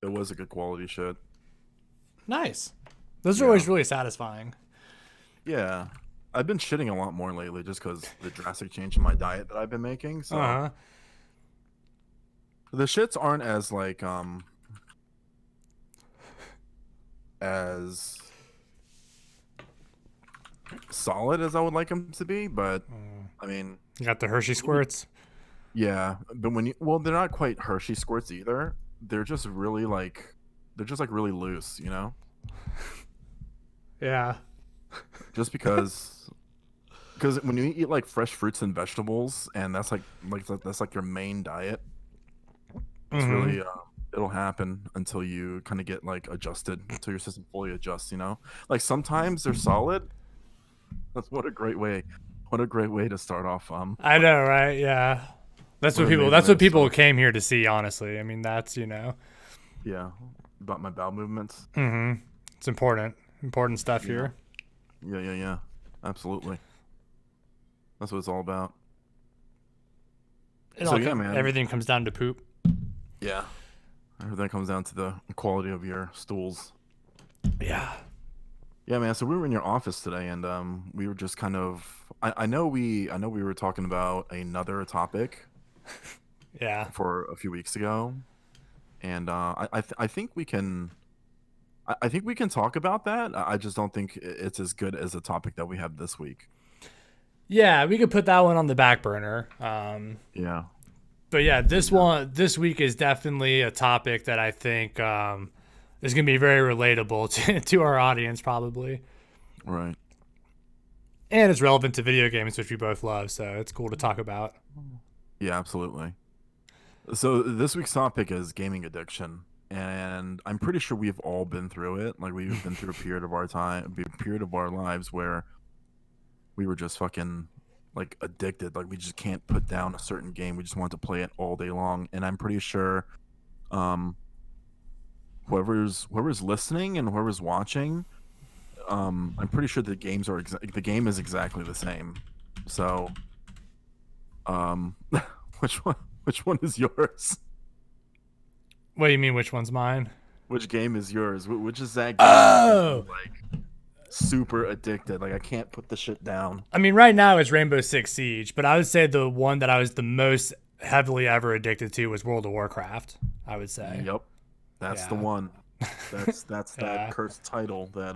It was a good quality shit. Nice. Those are Yeah. always really satisfying. Yeah. I've been shitting a lot more lately just because the drastic change in my diet that I've been making. Uh So huh. the shits aren't as like as solid as I would like them to be, but I mean, You got the Hershey squirts. yeah. But when you they're not quite Hershey squirts either. They're just really like they're just like really loose, you know? Yeah. Just because when you eat like fresh fruits and vegetables and that's like your main diet, it's Mm-hmm. really it'll happen until you kind of get like adjusted, until your system fully adjusts, you know? Like sometimes they're solid. That's what a great way to start off I know, right? Yeah. That's what what an people. amazing That's way what to people start. came here to see. Honestly, I mean, that's you know. Yeah, about my bowel movements. Mm-hmm. It's important. Important stuff Yeah. here. Yeah. Absolutely. That's what it's all about. It So all yeah, man. everything comes down to poop. Yeah. Everything comes down to the quality of your stools. Yeah. Yeah, man. So we were in your office today, and we were just kind of. I know we were talking about another topic Yeah. for a few weeks ago, and I think we can. I think we can talk about that. I just don't think it's as good as the topic that we have this week. Yeah. We could put that one on the back burner. Yeah. But yeah, this Yeah. one this week is definitely a topic that I think is going to be very relatable to our audience probably, Right. and it's relevant to video games, which we both love. So it's cool to talk about. Yeah, absolutely. So this week's topic is gaming addiction, and I'm pretty sure we've all been through it. Like we've been through a period of our lives where we were just fucking like addicted. Like we just can't put down a certain game. We just want to play it all day long. And I'm pretty sure um whoever's listening and whoever's watching, I'm pretty sure the game is exactly the same. So um which one is yours? What do you mean? Which one's mine? Which game is yours? Which is that game that has you Oh, like super addicted? Like I can't put the shit down. I mean, right now it's Rainbow Six Siege, but I would say the one that I was the most heavily ever addicted to was World of Warcraft. I would say. Yep. That's the Yeah. one. That's that Yeah. cursed title that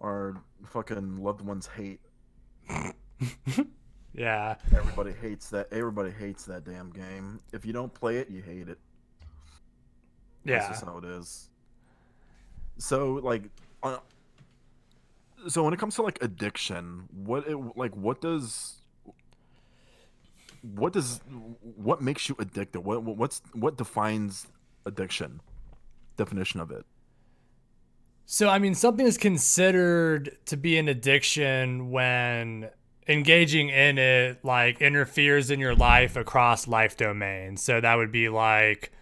our fucking loved ones hate. Yeah. Everybody hates that damn game. If you don't play it, you hate it. That's Yeah. just how it is. So like uh, so when it comes to like addiction, what does what makes you addicted? What defines addiction? Definition of it. So, I mean, something is considered to be an addiction when engaging in it like interferes in your life across life domains. So that would be like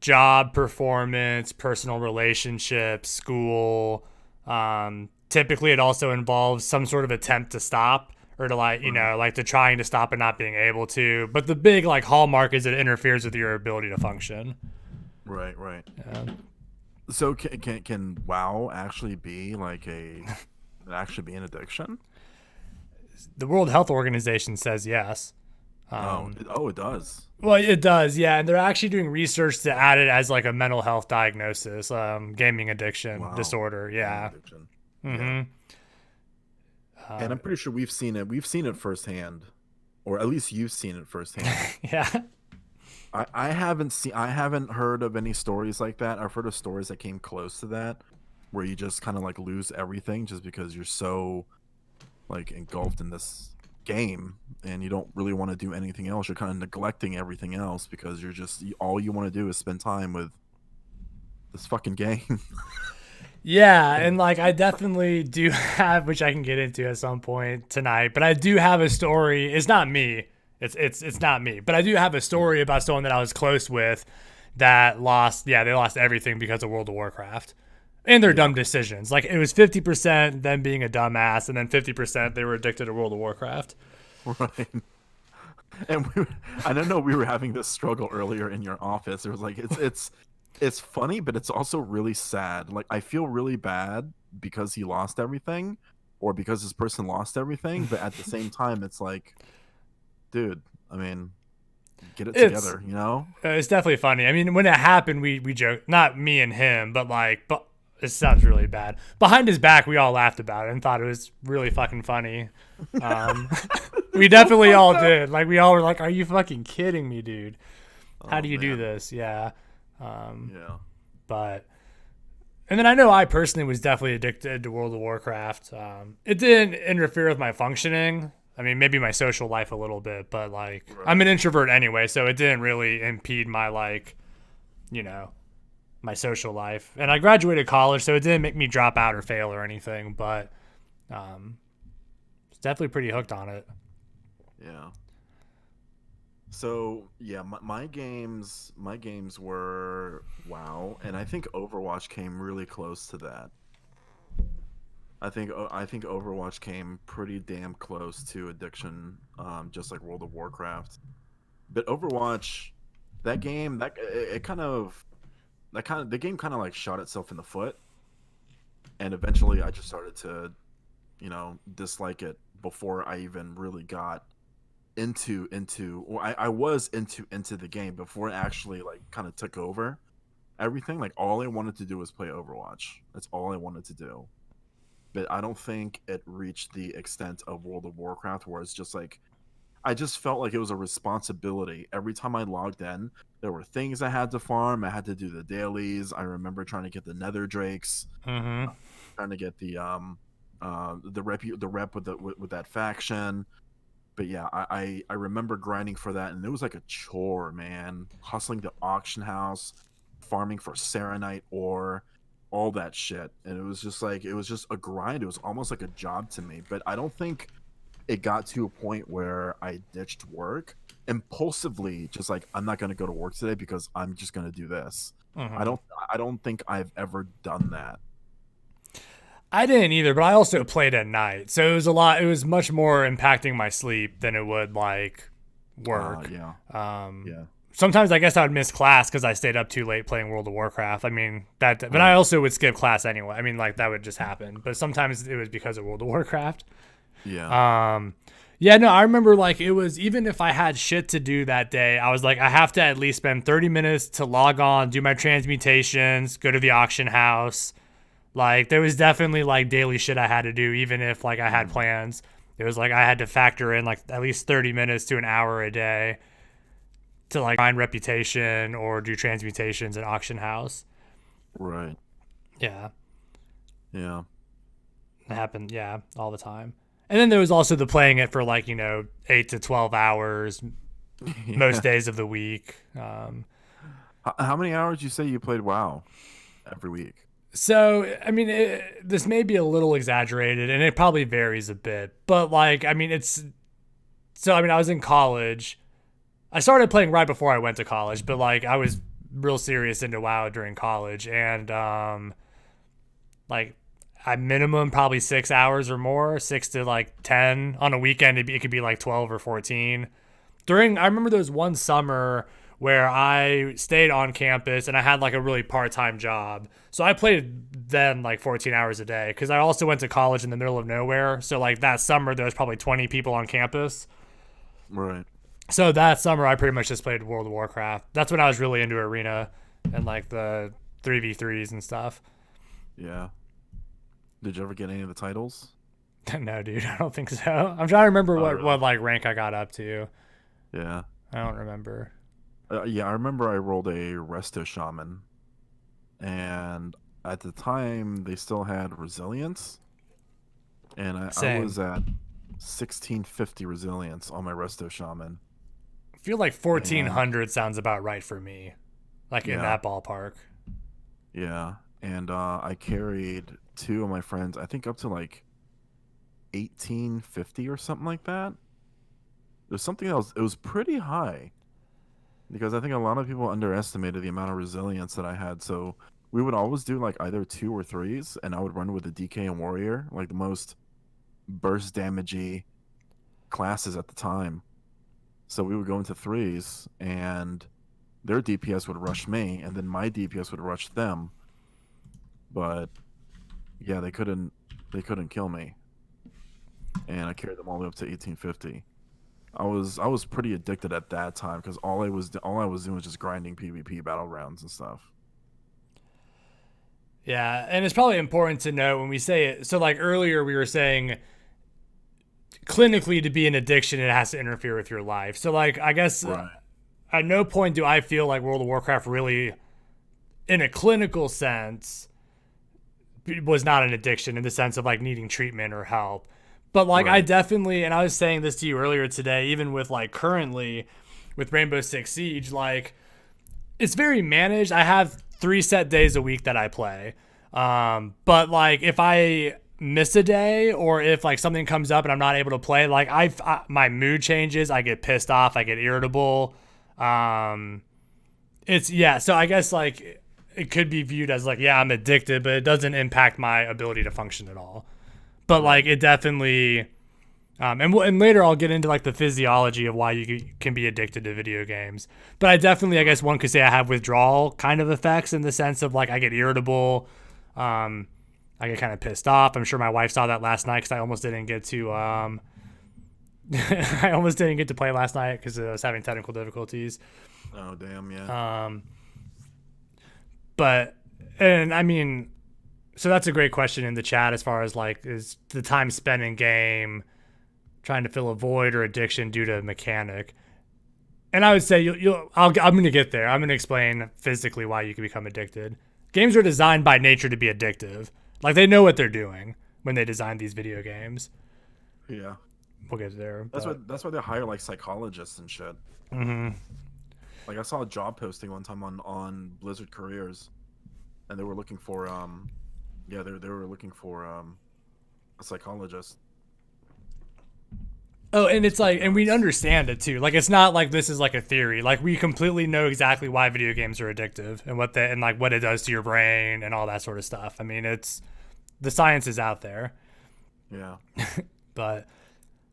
job performance, personal relationships, school. Typically, it also involves some sort of attempt to stop or to like, you Right. know, like to trying to stop and not being able to. But the big like hallmark is it interferes with your ability to function. Right. Yeah. So can WoW actually be actually be an addiction? The World Health Organization says yes. It does. Well, it does, yeah, and they're actually doing research to add it as like a mental health diagnosis, gaming addiction Wow. disorder. Gaming Yeah. addiction. Yeah. Mm-hmm. And I'm pretty sure we've seen it. We've seen it firsthand, or at least you've seen it firsthand. Yeah. I haven't heard of any stories like that. I've heard of stories that came close to that, where you just kind of like lose everything just because you're so like engulfed in this game and you don't really want to do anything else. You're kind of neglecting everything else because all you want to do is spend time with this fucking game. Yeah, and like I definitely do have, which I can get into at some point tonight, but I do have a story. It's not me. It's not me, but I do have a story about someone that I was close with that lost. Yeah, they lost everything because of World of Warcraft and their Yeah. dumb decisions. Like it was 50% them being a dumbass, and then 50% they were addicted to World of Warcraft. Right. And I don't know, we were having this struggle earlier in your office. It was like it's funny, but it's also really sad. Like I feel really bad because he lost everything, or because this person lost everything. But at the same time, it's like, dude, I mean, get it It's together, you know? it's definitely funny. I mean, when it happened, we joked, not me and him, but like, but it sounds really bad. Behind his back, we all laughed about it and thought it was really fucking funny. Um, we definitely all did. Like, we all were like, "Are you fucking kidding me, dude? How Oh do you do man, this?" Yeah. Um, yeah, but and then I know I personally was definitely addicted to World of Warcraft. It didn't interfere with my functioning. I mean, maybe my social life a little bit, but like I'm right. an introvert anyway, so it didn't really impede my like, you know, my social life. And I graduated college, so it didn't make me drop out or fail or anything, but um, it's definitely pretty hooked on it. Yeah. So yeah, my games were WoW, and I think Overwatch came really close to that. I think Overwatch came pretty damn close to addiction, just like World of Warcraft. But Overwatch, that game, it kind of the game kind of like shot itself in the foot, and eventually I just started to, dislike it before I even really got into or I was into the game before it actually like kind of took over everything. Like all I wanted to do was play Overwatch. That's all I wanted to do. But I don't think it reached the extent of World of Warcraft where it's just like I just felt like it was a responsibility. Every time I logged in, there were things I had to farm. I had to do the dailies. I remember trying to get the Nether Drakes, Mm-hmm. trying to get the rep with that faction. But yeah, I remember grinding for that, and it was like a chore, man. Hustling the auction house, farming for Serenite ore, all that shit, and it was just a grind. It was almost like a job to me. But I don't think it got to a point where I ditched work impulsively, just like I'm not gonna go to work today because I'm just gonna do this. I Mm-hmm. don't I don't think I've ever done that. I didn't either, but I also played at night, so it was a lot. It was much more impacting my sleep than it would like work. Yeah, Um, yeah, Sometimes I guess I would miss class because I stayed up too late playing World of Warcraft. I mean that, but I right, also would skip class anyway. I mean like that would just happen. But sometimes it was because of World of Warcraft. yeah, Um, yeah, no, I remember like it was even if I had shit to do that day, I was like I have to at least spend 30 minutes to log on, do my transmutations, go to the auction house. Like there was definitely like daily shit I had to do, even if like I had mm, plans. It was like I had to factor in like at least 30 minutes to an hour a day to like find reputation or do transmutations in auction house. right, Yeah, yeah, it happened. Yeah, all the time. And then there was also the playing it for like 8 to 12 hours most yeah. days of the week. How many hours you say you played WoW every week? So I mean, this may be a little exaggerated, and it probably varies a bit. But like, I mean, it's so. I mean, I was in college. I started playing right before I went to college, but like, I was real serious into WoW during college, and like, at minimum probably 6 hours or more, 6 to like 10 on a weekend. It could be like 12 or 14. I remember there was one summer where I stayed on campus and I had like a really part-time job. So I played then like 14 hours a day because I also went to college in the middle of nowhere. So like that summer there was probably 20 people on campus. Right. So that summer I pretty much just played World of Warcraft. That's when I was really into arena and like the 3v3s and stuff. Yeah. Did you ever get any of the titles? No, dude, I don't think so. I'm trying to remember Oh, what really? like rank I got up to. Yeah. I don't remember. Yeah, I remember I rolled a Resto Shaman, and at the time they still had resilience, and I Same. was at 1650 resilience on my Resto Shaman. I feel like And 1400 sounds about right for me. Like in yeah, that ballpark. yeah. And I carried two of my friends, I think up to like 1850 or something like that. It was something else. It was pretty high because I think a lot of people underestimated the amount of resilience that I had. So we would always do like either two or threes, and I would run with the DK and Warrior, like the most burst damagey classes at the time. So we would go into threes, and their DPS would rush me, and then my DPS would rush them. But yeah, they couldn't kill me, and I carried them all the way up to 1850. I was pretty addicted at that time because all I was doing was just grinding PvP battle rounds and stuff. Yeah, and it's probably important to note when we say it. So, like earlier, we were saying clinically to be an addiction, it has to interfere with your life. So, like, I guess Right. at no point do I feel like World of Warcraft really, in a clinical sense, was not an addiction in the sense of like needing treatment or help. But like I Right. definitely, and I was saying this to you earlier today, even with like currently with Rainbow Six Siege, like it's very managed. I have 3 set days a week that I play. But like if I miss a day or if like something comes up and I'm not able to play, like my mood changes. I get pissed off. I get irritable. Um, it's yeah. So I guess like it could be viewed as like yeah I'm addicted, but it doesn't impact my ability to function at all. But like Right. it definitely. And later I'll get into like the physiology of why you can be addicted to video games. But I definitely, I guess one could say I have withdrawal kind of effects in the sense of like I get irritable, um, I get kind of pissed off. I'm sure my wife saw that last night because I almost didn't get to I almost didn't get to play last night because I was having technical difficulties. Oh damn, yeah. Um, but and I mean, so that's a great question in the chat as far as like is the time spent in game trying to fill a void or addiction due to mechanic. And I would say I'm going to get there. I'm going to explain physically why you can become addicted. Games are designed by nature to be addictive. Like they know what they're doing when they design these video games. Yeah. We'll get there. That's why they hire like psychologists and shit. Mm-hmm. Like I saw a job posting one time on Blizzard Careers, and they were looking for yeah, they were looking for a psychologist. Oh, and it's It's pretty like, and we nuts. understand it too. Like, it's not like this is like a theory. Like, we completely know exactly why video games are addictive and what and like what it does to your brain and all that sort of stuff. I mean, it's the science is out there. Yeah. But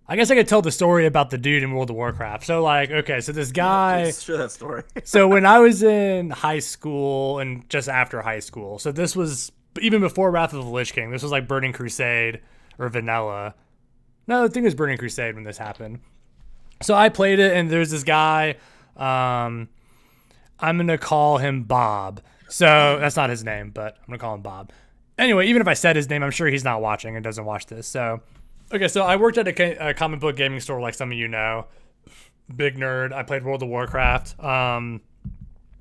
I guess I could tell the story about the dude in World of Warcraft. So, like, okay, so this Yeah, guy. please share that story. So when I was in high school and just after high school, so this was even before Wrath of the Lich King. This was like Burning Crusade or Vanilla. No, I think it was Burning Crusade when this happened. So I played it, and there's this guy. I'm gonna call him Bob. So that's not his name, but I'm gonna call him Bob. Anyway, even if I said his name, I'm sure he's not watching and doesn't watch this. So, okay, so I worked at a comic book gaming store, like some of you know. Big nerd. I played World of Warcraft.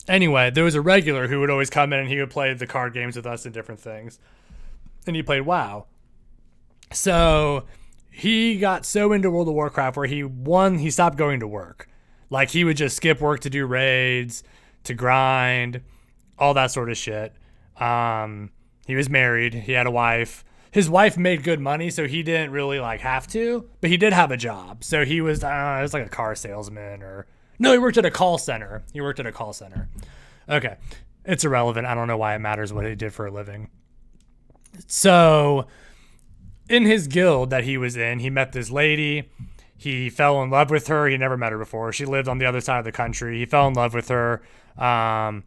Anyway, there was a regular who would always come in and he would play the card games with us and different things. And he played WoW. So he got so into World of Warcraft where he stopped going to work. Like he would just skip work to do raids, to grind, all that sort of shit. He was married. He had a wife. His wife made good money, so he didn't really like have to, but he did have a job. So he was, it was like a car salesman or no, he worked at a call center. He worked at a call center. Okay, it's irrelevant. I don't know why it matters what he did for a living. So in his guild that he was in, he met this lady. He fell in love with her. He never met her before. She lived on the other side of the country. He fell in love with her. They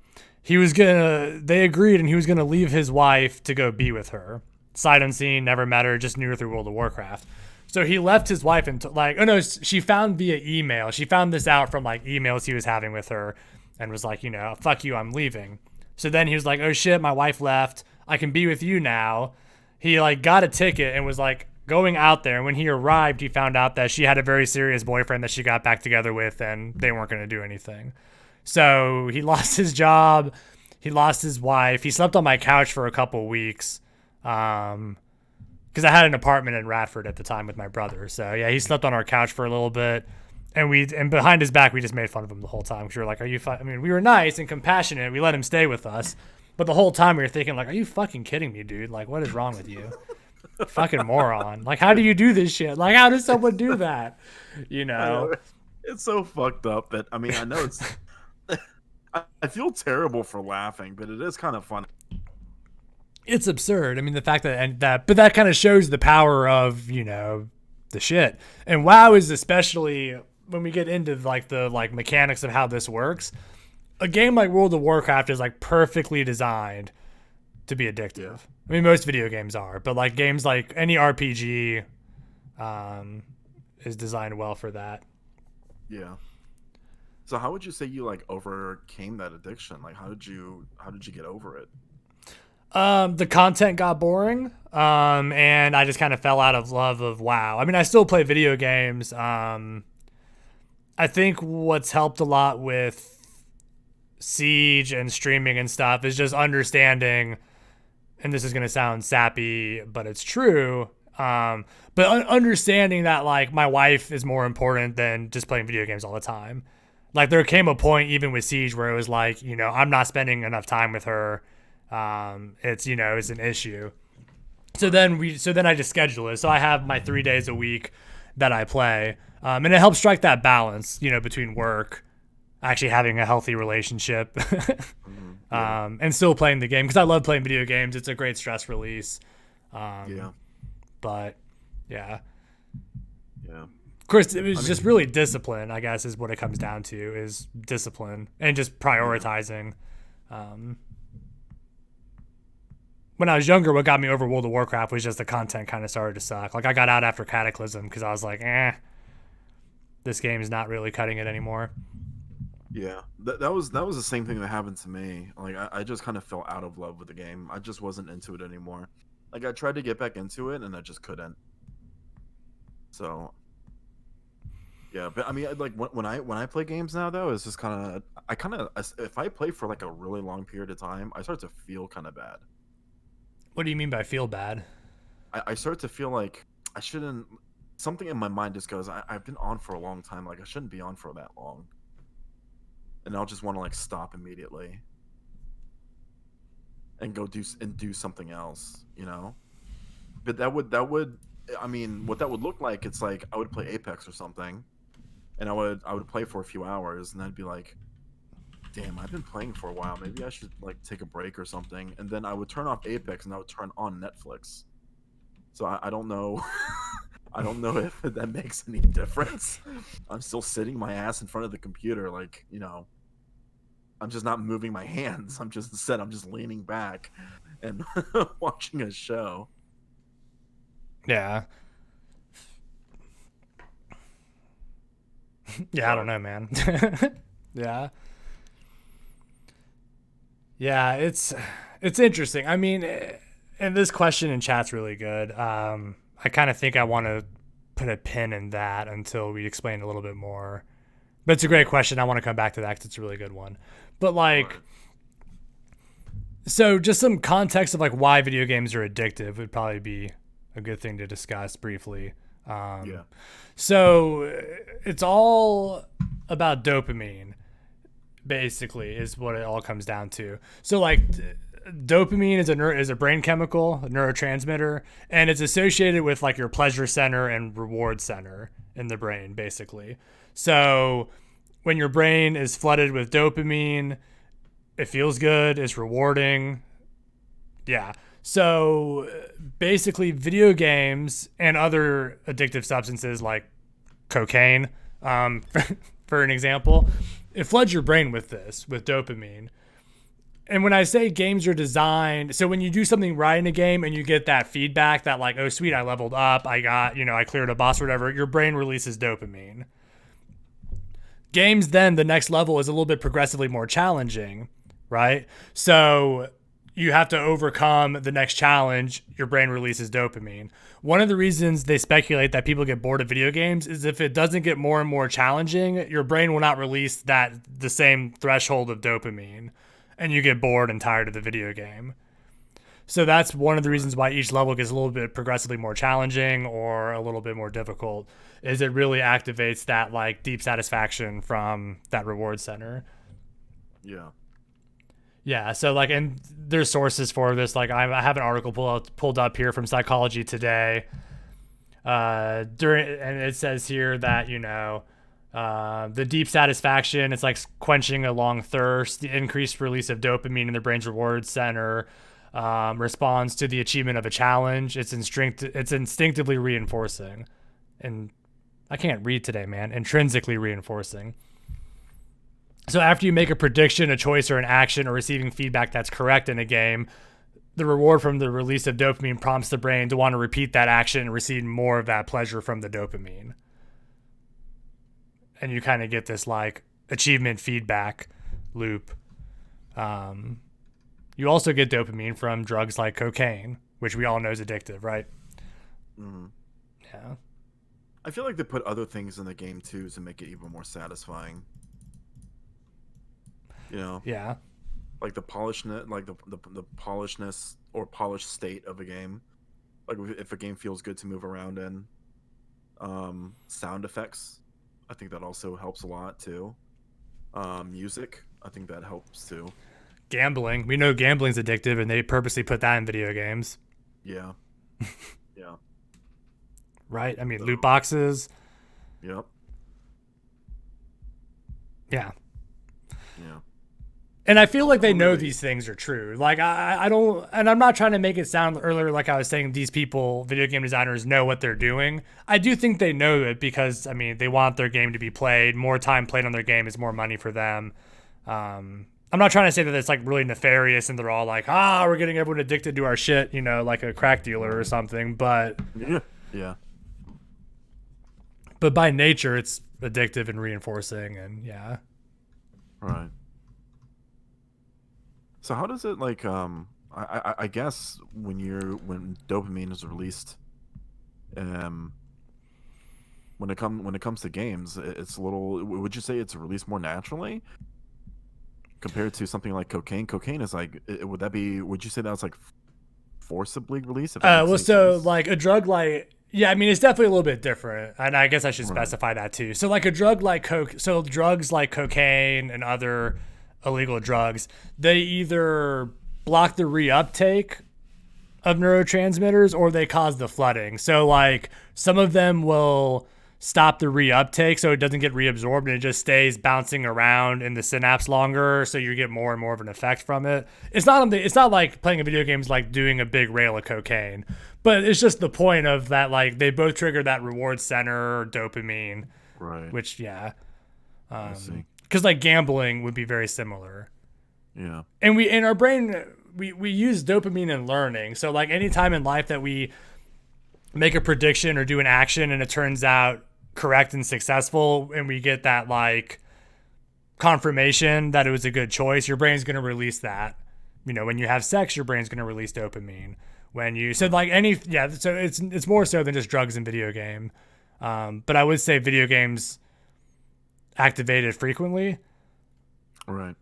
agreed and he was gonna leave his wife to go be with her. Sight unseen, never met her, just knew her through World of Warcraft. So he left his wife and like, oh no, she found via email. She found this out from like emails he was having with her and was like, fuck you, I'm leaving. So then he was like, oh shit, my wife left. I can be with you now. He like got a ticket and was like going out there. And when he arrived, he found out that she had a very serious boyfriend that she got back together with and they weren't going to do anything. So he lost his job. He lost his wife. He slept on my couch for a couple weeks. Because I had an apartment in Radford at the time with my brother. So yeah, he slept on our couch for a little bit. And behind his back, we just made fun of him the whole time. Because we were like, I mean, we were nice and compassionate. We let him stay with us. But the whole time we were thinking, like, are you fucking kidding me, dude? Like, what is wrong with you? Fucking moron. Like, how do you do this shit? Like, how does someone do that? You know? It's so fucked up that I mean I know it's I feel terrible for laughing, but it is kind of funny. It's absurd. I mean, the fact but that kind of shows the power of, the shit. And WoW is especially when we get into like the like mechanics of how this works, a game like World of Warcraft is like perfectly designed to be addictive. Yeah. I mean, most video games are, but like games like any RPG is designed well for that. Yeah. So how would you say you like overcame that addiction? Like how did you get over it? The content got boring, and I just kind of fell out of love of WoW. I mean, I still play video games. I think what's helped a lot with Siege and streaming and stuff is just understanding, and this is going to sound sappy, but it's true. Understanding that like my wife is more important than just playing video games all the time. Like there came a point even with Siege where it was like, you know, I'm not spending enough time with her. It's, you know, it's an issue. So then I just schedule it. So I have my 3 days a week that I play. And it helps strike that balance, you know, between work, actually having a healthy relationship, and still playing the game. Cause I love playing video games. It's a great stress release. Yeah. But yeah, Yeah. of course, it was just really discipline, I guess, is what it comes down to, is discipline and just prioritizing. When I was younger, what got me over World of Warcraft was just the content kind of started to suck. Like I got out after Cataclysm because I was like, this game is not really cutting it anymore. Yeah, that was the same thing that happened to me. Like I just kind of fell out of love with the game. I just wasn't into it anymore. Like I tried to get back into it and I just couldn't. So yeah, but I mean, like when I play games now though, it's just if I play for like a really long period of time, I start to feel kind of bad. What do you mean by feel bad? I start to feel like I shouldn't. Something in my mind just goes, I've been on for a long time. Like I shouldn't be on for that long. And I'll just want to like stop immediately and do something else, you know. But that would I mean, what that would look like, it's like I would play Apex or something, and I would play for a few hours, and I'd be like, damn, I've been playing for a while. Maybe I should like take a break or something. And then I would turn off Apex and I would turn on Netflix. So I don't know. I don't know if that makes any difference. I'm still sitting my ass in front of the computer, like, you know, I'm just not moving my hands. I'm just leaning back and watching a show. Yeah. Yeah, I don't know, man. Yeah. Yeah, it's interesting. I mean, and this question in chat's really good. I kind of think I want to put a pin in that until we explain a little bit more. But it's a great question. I want to come back to that because it's a really good one. But like, so just some context of like why video games are addictive would probably be a good thing to discuss briefly. Yeah. So it's all about dopamine, basically, is what it all comes down to. So like dopamine is a brain chemical, a neurotransmitter, and it's associated with like your pleasure center and reward center in the brain, basically. So when your brain is flooded with dopamine, it feels good, it's rewarding. Yeah. So basically video games and other addictive substances like cocaine, for an example, it floods your brain with dopamine. And when I say games are designed, so when you do something right in a game and you get that feedback that like, oh sweet, I leveled up, I cleared a boss or whatever, your brain releases dopamine. Games then, the next level is a little bit progressively more challenging, right? So you have to overcome the next challenge, your brain releases dopamine. One of the reasons they speculate that people get bored of video games is if it doesn't get more and more challenging, your brain will not release the same threshold of dopamine, and you get bored and tired of the video game. So that's one of the reasons why each level gets a little bit progressively more challenging or a little bit more difficult, is it really activates that like deep satisfaction from that reward center. Yeah. Yeah, so like, and there's sources for this. Like, I have an article pulled up here from Psychology Today. And it says here that the deep satisfaction, it's like quenching a long thirst. The increased release of dopamine in the brain's reward center responds to the achievement of a challenge. It's instinctively reinforcing, and I can't read today, man. Intrinsically reinforcing. So after you make a prediction, a choice, or an action, or receiving feedback that's correct in a game, the reward from the release of dopamine prompts the brain to want to repeat that action and receive more of that pleasure from the dopamine. And you kind of get this like achievement feedback loop. You also get dopamine from drugs like cocaine, which we all know is addictive, right? Mm. Yeah. I feel like they put other things in the game too to make it even more satisfying. You know, Yeah. like the polishedness, like the polishedness or polished state of a game. Like if a game feels good to move around in. Sound effects, I think that also helps a lot too. Music, I think that helps too. Gambling. We know gambling's addictive, and they purposely put that in video games. Yeah. Yeah. Right? I mean, So, loot boxes. yep. Yeah. Yeah. And I feel like they know Really? these things are true. Like I don't, and I'm not trying to make it sound earlier like I was saying these people, video game designers, know what they're doing. I do think they know it because I mean they want their game to be played. More time played on their game is more money for them. I'm not trying to say that it's like really nefarious and they're all like, we're getting everyone addicted to our shit, you know, like a crack dealer or something. But Yeah. Yeah. by nature, it's addictive and reinforcing, and yeah. Right. So how does it like I guess when dopamine is released, um when it comes to games, it's a little, would you say it's released more naturally compared to something like cocaine? Cocaine is like would that be, would you say that's like forcibly released, if that makes Well, any so sense? like a drug like yeah, I mean it's definitely a little bit different, and I guess I should Right. specify that too. So like a drug like so drugs like cocaine and other illegal drugs, they either block the reuptake of neurotransmitters or they cause the flooding. So like some of them will stop the reuptake so it doesn't get reabsorbed and it just stays bouncing around in the synapse longer, so you get more and more of an effect from it. It's not like playing a video game is like doing a big rail of cocaine, but it's just the point of that, like they both trigger that reward center or dopamine, Right. which yeah, I see. because like gambling would be very similar. Yeah. And we in our brain we use dopamine in learning. So like any time in life that we make a prediction or do an action and it turns out correct and successful and we get that like confirmation that it was a good choice, your brain's going to release that. You know, when you have sex, your brain's going to release dopamine. When you so like any yeah, so it's more so than just drugs in video game. But I would say video games activated frequently. Right.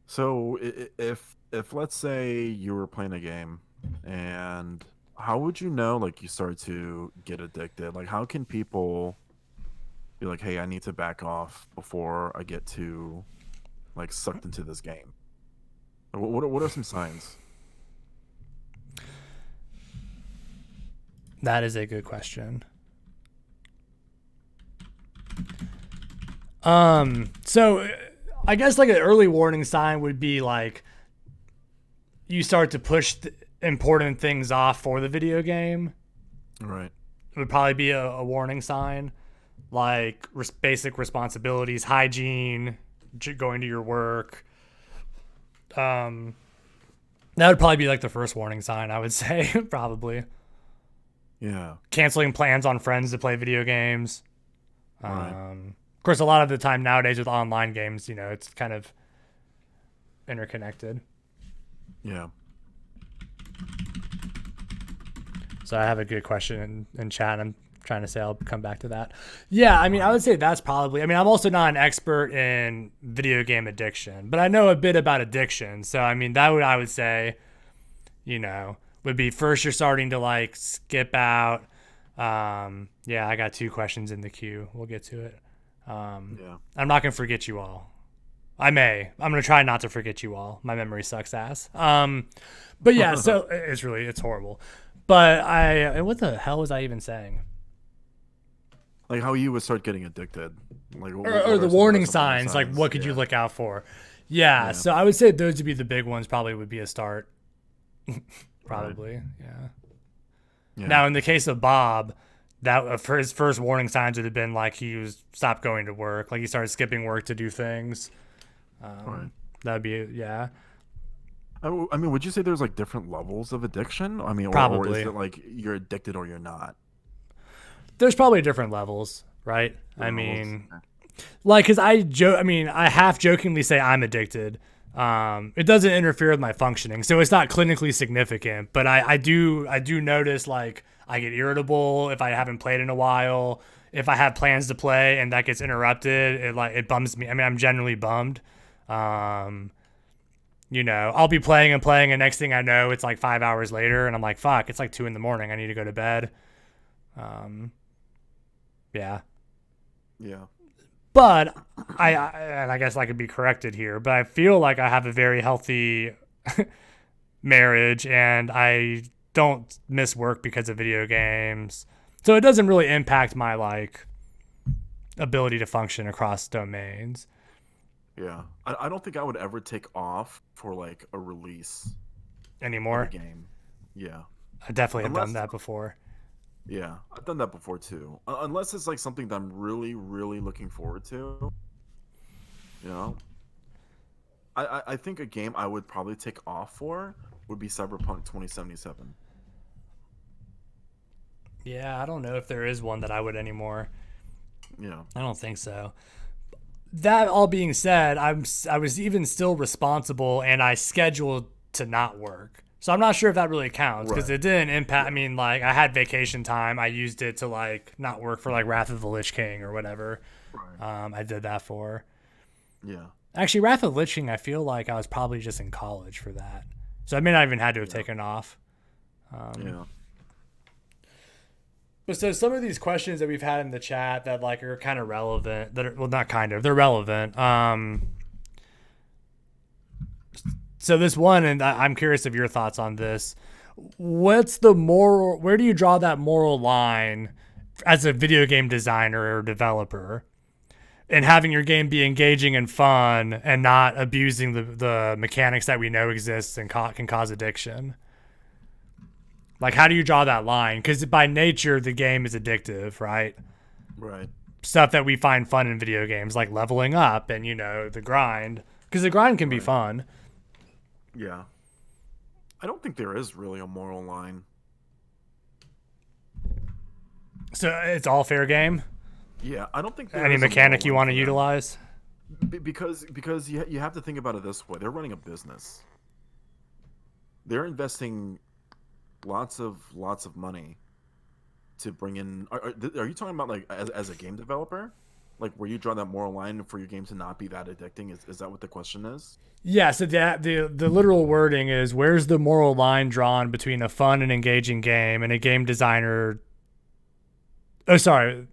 So if let's say you were playing a game, and how would you know like you start to get addicted? Like how can people be like, "Hey, I need to back off before I get too like sucked into this game"? Like, what are some signs? That is a good question. So I guess like an early warning sign would be like you start to push important things off for the video game. Right. It would probably be a warning sign, like basic responsibilities, hygiene, going to your work. That would probably be like the first warning sign, I would say, probably. Yeah. Canceling plans on friends to play video games. Right. Of course, a lot of the time nowadays with online games, you know, it's kind of interconnected. Yeah. So I have a good question in chat. I'm trying to say I'll come back to that. Yeah, I mean, I would say that's probably. I mean, I'm also not an expert in video game addiction, but I know a bit about addiction. So I mean, that would I would say, you know, would be first you're starting to like skip out. Yeah, I got 2 questions in the queue. We'll get to it. Yeah. I'm not gonna forget you all. I'm gonna try not to forget you all. My memory sucks ass. But yeah, so it's horrible. But what the hell was I even saying? Like how you would start getting addicted. Like Or what the are some warning warning signs, like what could you Yeah. look out for? Yeah, Yeah. so I would say those would be the big ones. Probably would be a start. Probably, yeah. Yeah. Now, in the case of Bob, that for his first warning signs would have been like he was stopped going to work, like he started skipping work to do things. Right. That'd be yeah, I mean, would you say there's like different levels of addiction? I mean, or is probably. it like you're addicted or you're not? There's probably different levels, right? I Different levels. mean, like, cause I joke. I mean, I half jokingly say I'm addicted. It doesn't interfere with my functioning, so it's not clinically significant. But I do notice like I get irritable if I haven't played in a while. If I have plans to play and that gets interrupted, it bums me. I mean, I'm generally bummed. Um, I'll be playing and playing, and next thing I know, it's like 5 hours later, and I'm like, fuck, it's like 2 in the morning. I need to go to bed. Um, yeah. Yeah. But and I guess I could be corrected here, but I feel like I have a very healthy marriage and I don't miss work because of video games. So it doesn't really impact my like ability to function across domains Yeah. I don't think I would ever take off for like a release of a anymore. game. Yeah. I definitely have done Unless, that before. yeah, I've done that before too. Unless it's like something that I'm really, really looking forward to. You know, I think a game I would probably take off for would be Cyberpunk 2077. Yeah, I don't know if there is one that I would anymore. Yeah. I don't think so. That all being said, I was even still responsible and I scheduled to not work. So I'm not sure if that really counts because Right. it didn't impact. I Yeah. mean, like I had vacation time. I used it to like not work for like Wrath of the Lich King or whatever. Right. I did that for. Yeah. Actually, Wrath of the Lich King. I feel like I was probably just in college for that. So I may not even had to have Yeah. taken off. Yeah. But so some of these questions that we've had in the chat that like are kind of relevant. That are well, not kind of. They're relevant. So this one, and I'm curious of your thoughts on this. What's the moral? Where do you draw that moral line as a video game designer or developer, and having your game be engaging and fun, and not abusing the mechanics that we know exists and can cause addiction? Like, how do you draw that line? Because by nature, the game is addictive, right? Right. Stuff that we find fun in video games, like leveling up and the grind, because the grind can be Right. fun. Yeah. I don't think there is really a moral line. So it's all fair game. Yeah, I don't think there Any is a mechanic moral you line want to for them. utilize? Because you have to think about it this way. They're running a business. They're investing lots of money to bring in. Are you talking about like as a game developer, like where you draw that moral line for your game to not be that addicting? Is that what the question is? Yeah. So the literal wording is, where's the moral line drawn between a fun and engaging game and a game designer? Oh, sorry.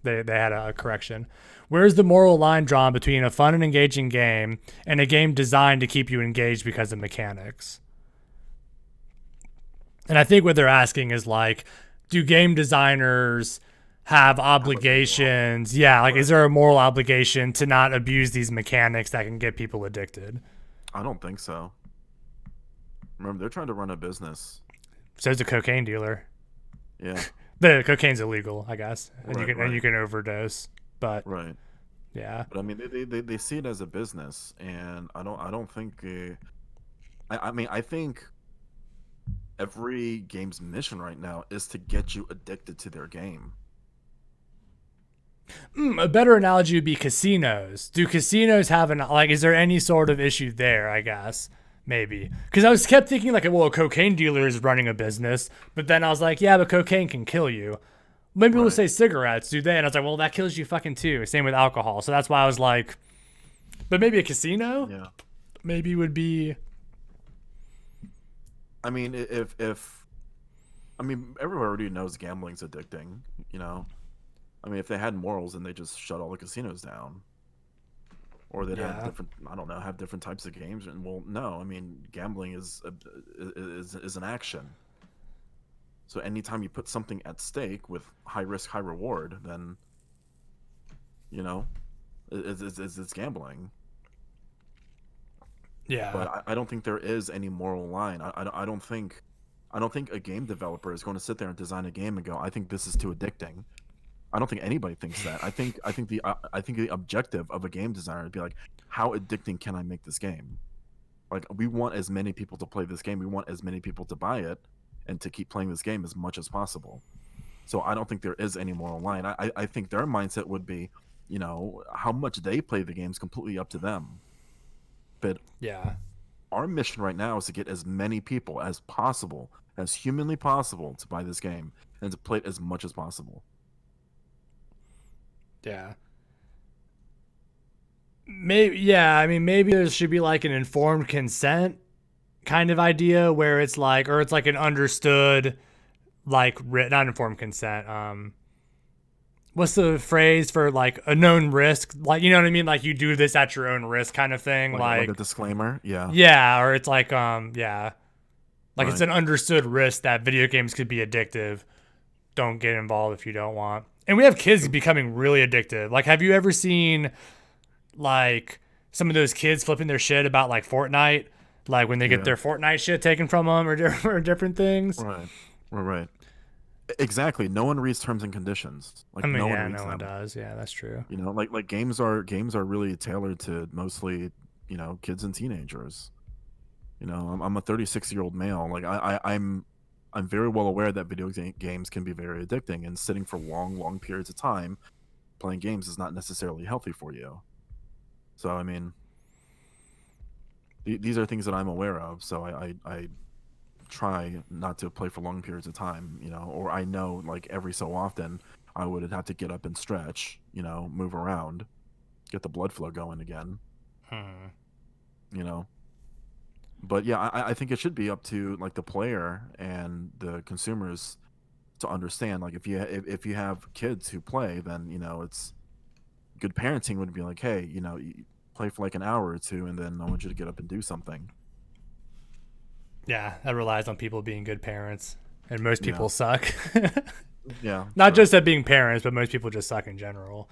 They had a correction. Where's the moral line drawn between a fun and engaging game and a game designed to keep you engaged because of mechanics? And I think what they're asking is like, do game designers have obligations? Yeah, like is there a moral obligation to not abuse these mechanics that can get people addicted? I don't think so. Remember, they're trying to run a business. So is a cocaine dealer. Yeah. The cocaine's illegal, I guess, and Right, you right. can overdose. But Right. yeah, But I mean, they see it as a business, and I don't think. I mean, I think every game's mission right now is to get you addicted to their game. a better analogy would be casinos. Do casinos have an like? Is there any sort of issue there? I guess maybe because I was kept thinking like, well, a cocaine dealer is running a business, but then I was like, yeah, but cocaine can kill you. Maybe we'll Right. say cigarettes, do they? And I was like, well, that kills you fucking too. Same with alcohol. So that's why I was like, but maybe a casino Yeah. maybe would be. I mean, if I mean, everyone already knows gambling's addicting. You know, I mean, if they had morals, then they just shut all the casinos down, or they'd have Yeah. different. I don't know, have different types of games. And well, no, I mean, gambling is an action. So anytime you put something at stake with high risk, high reward, then you know, it's gambling. Yeah. But I don't think there is any moral line. I don't think I don't think a game developer is going to sit there and design a game and go, I think this is too addicting. I don't think anybody thinks that. I think the objective of a game designer would be like, how addicting can I make this game? Like, we want as many people to play this game. We want as many people to buy it and to keep playing this game as much as possible. So I don't think there is any moral line. I think their mindset would be, how much they play the game is completely up to them. But Yeah. our mission right now is to get as many people as possible, as humanly possible, to buy this game and to play it as much as possible. Yeah. Maybe, yeah, I mean, maybe there should be like an informed consent kind of idea where it's like, or it's like an understood, like, not informed consent. What's the phrase for like a known risk? Like, you know what I mean? Like, you do this at your own risk kind of thing. Like a disclaimer. Yeah. Yeah. Or it's like, yeah, like it's Right. an understood risk that video games could be addictive. Don't get involved if you don't want. And we have kids becoming really addictive. Like, have you ever seen like some of those kids flipping their shit about like Fortnite, like when they get Yeah. their Fortnite shit taken from them or different things? Right. Right. Exactly. No one reads terms and conditions. Like, I mean, no yeah, one reads no one them. does. Yeah, that's true. Like games are really tailored to mostly, kids and teenagers. I'm a 36-year-old male. Like, I'm very well aware that games can be very addicting, and sitting for long periods of time playing games is not necessarily healthy for you. So I mean, these are things that I'm aware of. So I try not to play for long periods of time, or I know, like, every so often I would have to get up and stretch, move around, get the blood flow going again, you know. But yeah, I think it should be up to, like, the player and the consumers to understand. Like, if you have kids who play, then it's good parenting would be like, hey, you play for like an hour or two, and then I want you to get up and do something. Yeah, that relies on people being good parents, and most people Yeah. suck. Yeah, Not sure. just at being parents, but most people just suck in general.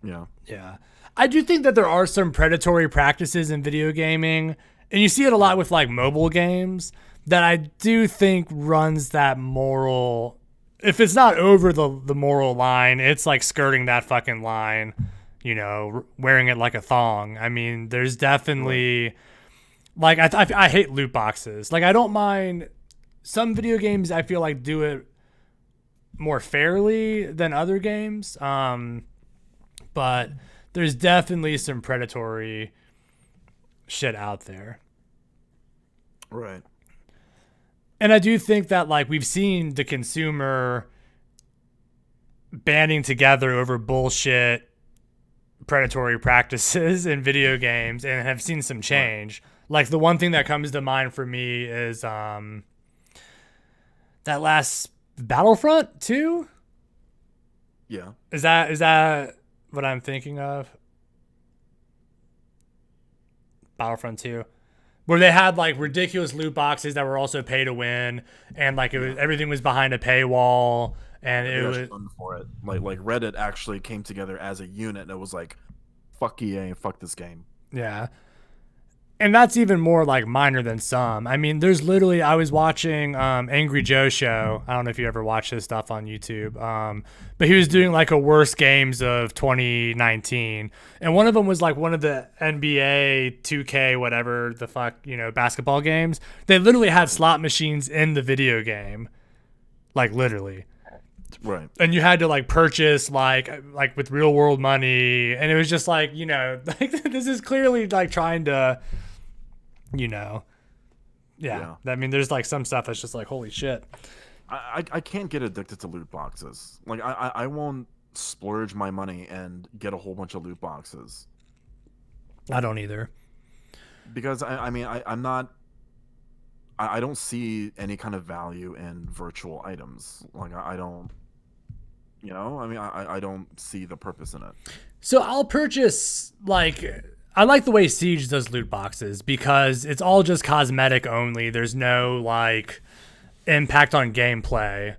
Yeah. Yeah. I do think that there are some predatory practices in video gaming, and you see it a lot with like mobile games that I do think runs that moral. If it's not over the moral line, it's like skirting that fucking line, wearing it like a thong. I mean, there's definitely like I hate loot boxes. Like, I don't mind some video games. I feel like do it more fairly than other games. But there's definitely some predatory shit out there. Right. And I do think that, like, we've seen the consumer banding together over bullshit predatory practices in video games and have seen some change. Like, the one thing that comes to mind for me is that last Battlefront 2? Yeah. Is that what I'm thinking of? Battlefront 2, where they had like ridiculous loot boxes that were also pay to win, and like everything was behind a paywall, and it They was actually done for it. Like Reddit actually came together as a unit, and it was like, fuck EA and fuck this game. yeah. And that's even more like minor than some. I mean, there's literally, I was watching Angry Joe show. I don't know if you ever watch this stuff on YouTube. But he was doing like a worst games of 2019. And one of them was like one of the NBA 2K, whatever the fuck, basketball games. They literally had slot machines in the video game. Like, literally. Right. And you had to like purchase like with real world money, and it was just like, like, this is clearly like trying to, yeah. I mean, there's like some stuff that's just like, holy shit. I can't get addicted to loot boxes. Like, I won't splurge my money and get a whole bunch of loot boxes, I don't either. because I'm not. I don't see any kind of value in virtual items. Like, I don't. I don't see the purpose in it. So I'll purchase, like, I like the way Siege does loot boxes because it's all just cosmetic only. There's no like impact on gameplay.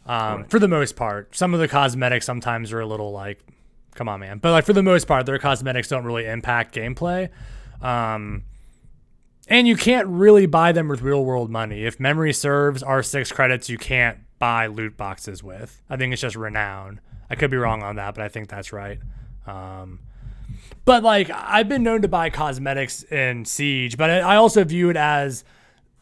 Right. For the most part. Some of the cosmetics sometimes are a little like, come on, man. But like, for the most part, their cosmetics don't really impact gameplay. And And you can't really buy them with real world money. If memory serves, R6 credits you can't buy loot boxes with. I think it's just renown. I could be wrong on that, but I think that's right. But like, I've been known to buy cosmetics in Siege, but I also view it as,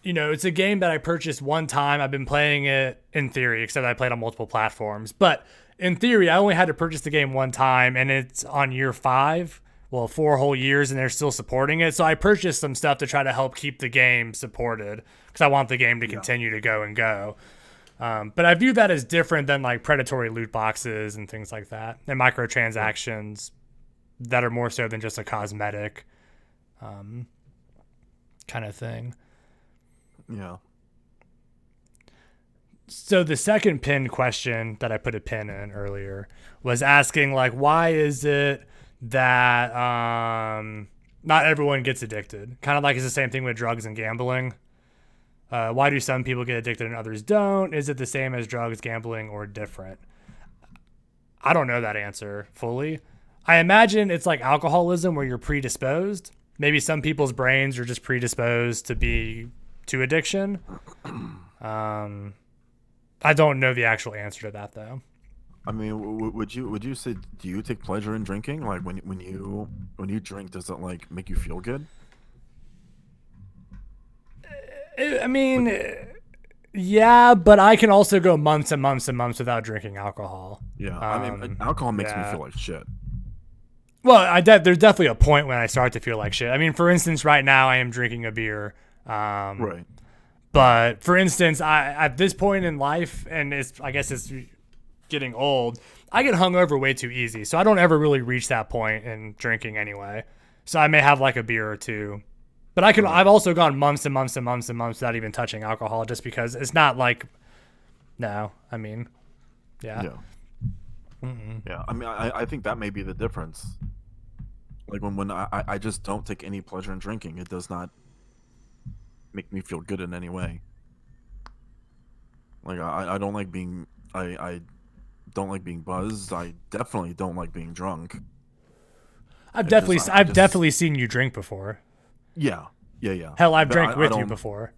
you know, it's a game that I purchased one time. I've been playing it in theory, except I played on multiple platforms. But in theory, I only had to purchase the game one time, and it's on year 5. Well, 4 whole years, and they're still supporting it. So I purchased some stuff to try to help keep the game supported because I want the game to continue to go and go. But I view that as different than like predatory loot boxes and things like that, and microtransactions that are more so than just a cosmetic kind of thing. Yeah. So the second pin question that I put a pin in earlier was asking like, why is it that not everyone gets addicted? Kind of like it's the same thing with drugs and gambling. Why do some people get addicted and others don't? Is it the same as drugs, gambling, or different? I don't know that answer fully. I imagine it's like alcoholism where you're predisposed. Maybe some people's brains are just predisposed to addiction. I don't know the actual answer to that though. I mean, would you say, do you take pleasure in drinking? Like when you drink, does it like make you feel good? I mean, yeah, but I can also go months and months and months without drinking alcohol. Yeah, I mean, alcohol makes me feel like shit. Well, there's definitely a point when I start to feel like shit. I mean, for instance, right now I am drinking a beer. Right. But for instance, I at this point in life, and I guess it's getting old, I get hungover way too easy. So I don't ever really reach that point in drinking anyway. So I may have like a beer or two. But I've also gone months and months and months and months without even touching alcohol just because it's not like, no, I mean, yeah. Yeah. Yeah. I mean, I think that may be the difference. Like when I just don't take any pleasure in drinking. It does not make me feel good in any way. Like I don't like being, I don't like being buzzed. I definitely don't like being drunk. I've definitely seen you drink before. Yeah. Hell, I've drank with you before.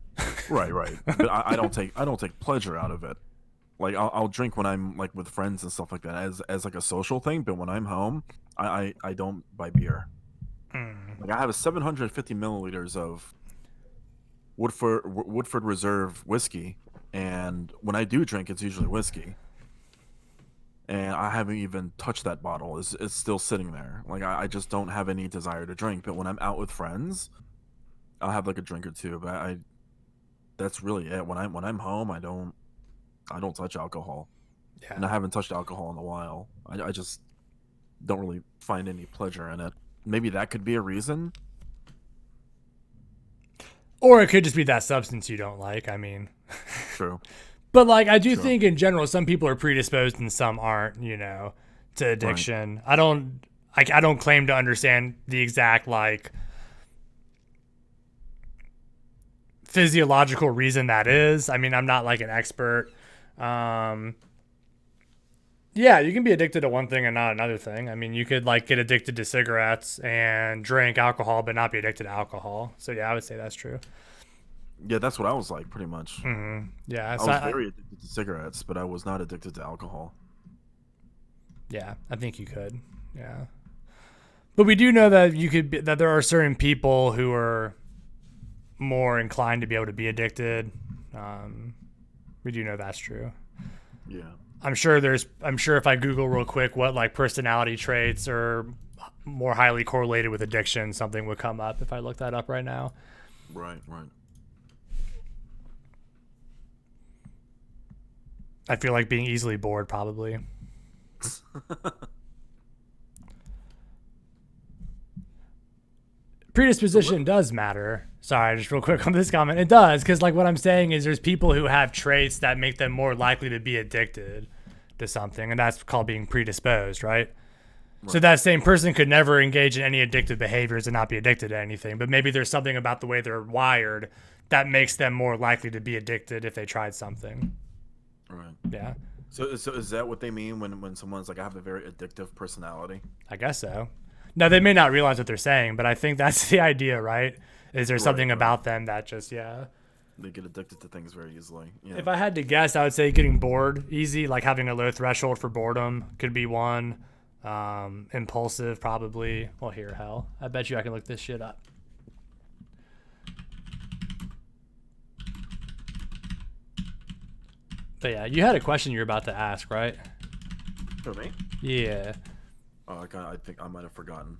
Right. But I don't take pleasure out of it. Like I'll drink when I'm like with friends and stuff like that as like a social thing. But when I'm home, I don't buy beer. Like I have a 750 milliliters of Woodford Reserve whiskey, and when I do drink, it's usually whiskey. And I haven't even touched that bottle. It's still sitting there. Like I just don't have any desire to drink. But when I'm out with friends, I'll have like a drink or two. But that's really it. When I'm home, I don't touch alcohol. Yeah. And I haven't touched alcohol in a while. I just don't really find any pleasure in it. Maybe that could be a reason. Or it could just be that substance you don't like. I mean, True. But like I do think in general, some people are predisposed and some aren't, you know, to addiction. Right. I don't claim to understand the exact like physiological reason that is. I mean, I'm not like an expert. Yeah, you can be addicted to one thing and not another thing. I mean, you could like get addicted to cigarettes and drink alcohol, but not be addicted to alcohol. So yeah, I would say that's true. Yeah, that's what I was like, pretty much. Mm-hmm. Yeah, I was very addicted to cigarettes, but I was not addicted to alcohol. Yeah, I think you could. Yeah, but we do know that that there are certain people who are more inclined to be able to be addicted. We do know that's true. Yeah. I'm sure if I Google real quick what like personality traits are more highly correlated with addiction, something would come up if I look that up right now. Right. I feel like being easily bored, probably. Predisposition does matter. Sorry, just real quick on this comment. It does, because like what I'm saying is there's people who have traits that make them more likely to be addicted to something, and that's called being predisposed, right? So that same person could never engage in any addictive behaviors and not be addicted to anything, but maybe there's something about the way they're wired that makes them more likely to be addicted if they tried something. Right. Yeah. So is that what they mean when someone's like, I have a very addictive personality? I guess so. Now, they may not realize what they're saying, but I think that's the idea, right? Is there something about them that just They get addicted to things very easily. Yeah. If I had to guess, I would say getting bored easy, like having a low threshold for boredom could be one. Impulsive, probably. Well, here, hell, I bet you I can look this shit up. But yeah, you had a question you were about to ask, right? For me? Yeah. Oh, I think I might have forgotten.